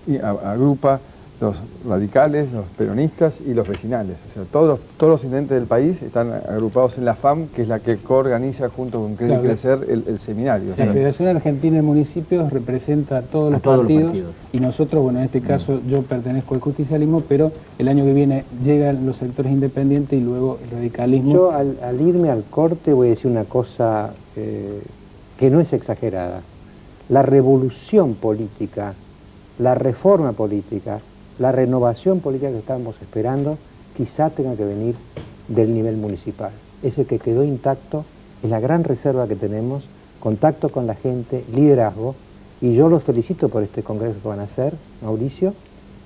y agrupa los radicales, los peronistas y los vecinales. O sea, todos los intendentes del país están agrupados en la FAM, que es la que coorganiza junto con Crece y Claro. Crecer el seminario. O sea, La Federación Argentina de Municipios representa a todos los partidos y nosotros, bueno, en este caso yo pertenezco al justicialismo, pero el año que viene llegan los sectores independientes y luego el radicalismo. Yo al irme al corte voy a decir una cosa que no es exagerada. La revolución política, la reforma política, la renovación política que estamos esperando quizá tenga que venir del nivel municipal. Ese que quedó intacto es la gran reserva que tenemos, contacto con la gente, liderazgo, y yo los felicito por este congreso que van a hacer, Mauricio,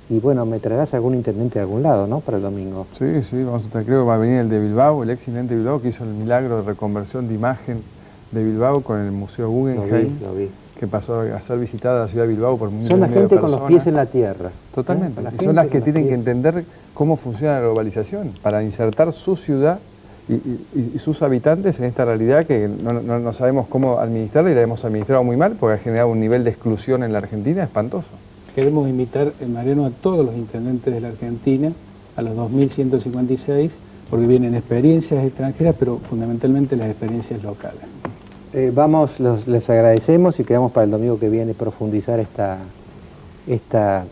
y bueno, me traerás algún intendente de algún lado, ¿no?, para el domingo. sí, vamos a tener, creo que va a venir el de Bilbao, el ex intendente de Bilbao, que hizo el milagro de reconversión de imagen de Bilbao con el Museo Guggenheim, Lo vi. que pasó a ser visitada la ciudad de Bilbao por Son la millones de gente con personas. los pies en la tierra. Totalmente. La Y gente son las con que los tienen que pies. entender cómo funciona la globalización para insertar su ciudad y sus habitantes en esta realidad que no sabemos cómo administrarla y la hemos administrado muy mal porque ha generado un nivel de exclusión en la Argentina espantoso. Queremos invitar, Mariano, a todos los intendentes de la Argentina, a los 2.156, porque vienen experiencias extranjeras, pero fundamentalmente las experiencias locales. Les agradecemos y quedamos para el domingo que viene profundizar esta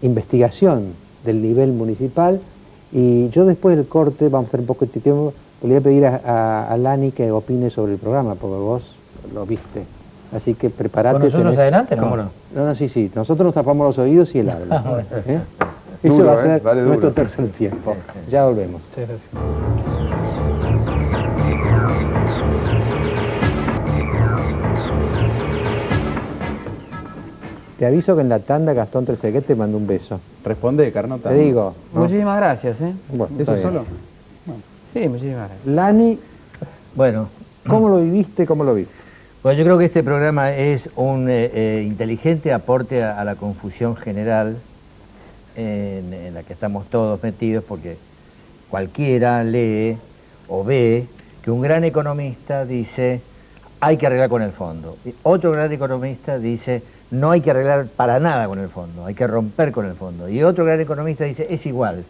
investigación del nivel municipal. Y yo después del corte, vamos a hacer un poco de tiempo, le voy a pedir a Lani que opine sobre el programa, porque vos lo viste. Así que preparate. ¿Con nosotros adelante, no? ¿Cómo no? No, sí. Nosotros nos tapamos los oídos y él habla. Bueno. ¿Eh? Eso Duro, va a ser vale nuestro duro. tercer tiempo. Ya volvemos. Muchas gracias. Te aviso que en la tanda Gastón Trezeguet te mandó un beso. Responde, Carnota. Te digo. ¿no? Muchísimas gracias, ¿eh? Bueno, ¿Eso está bien. solo? Sí, muchísimas gracias. Lani, Bueno, ¿cómo lo viviste? ¿Cómo lo viste? yo creo que este programa es un inteligente aporte a la confusión general en la que estamos todos metidos, porque cualquiera lee o ve que un gran economista dice hay que arreglar con el fondo. Y otro gran economista dice no hay que arreglar para nada con el fondo, hay que romper con el fondo. Y otro gran economista dice es igual,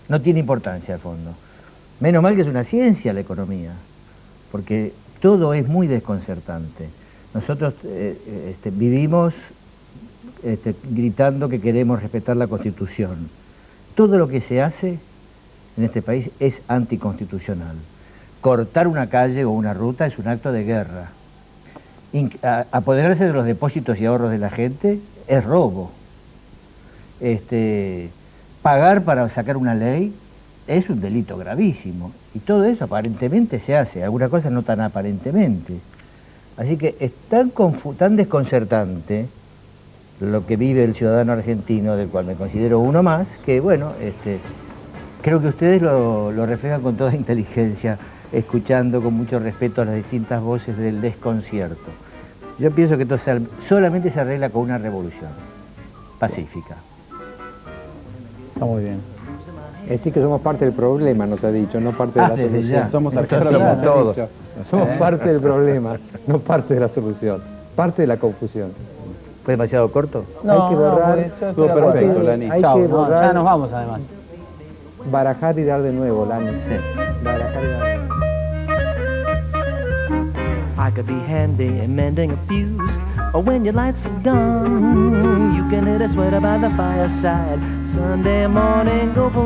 no tiene importancia el fondo. Menos mal que es una ciencia la economía, porque todo es muy desconcertante. Nosotros vivimos gritando que queremos respetar la Constitución. Todo lo que se hace en este país es anticonstitucional. Cortar una calle o una ruta es un acto de guerra. Apoderarse de los depósitos y ahorros de la gente es robo. Pagar para sacar una ley es un delito gravísimo. Y todo eso aparentemente se hace, alguna cosa no tan aparentemente. Así que es tan desconcertante lo que vive el ciudadano argentino, del cual me considero uno más, que bueno, creo que ustedes lo reflejan con toda inteligencia, escuchando con mucho respeto a las distintas voces del desconcierto. Yo pienso que esto solamente se arregla con una revolución pacífica. Está muy bien. Es decir que somos parte del problema, nos ha dicho, no parte de la solución. Ya. Somos argentinos todos. Somos parte del problema, no parte de la solución. Parte de la confusión. ¿Fue demasiado corto? No, hay que borrar. Estuvo perfecto, Lani. Hay Chao, que no, borrar, ya nos vamos además. barajar y dar de nuevo, Lani. Barajar y dar de nuevo. I could be handy in mending a fuse, or when your lights are gone, you can hit a sweater by the fireside. Sunday morning, go for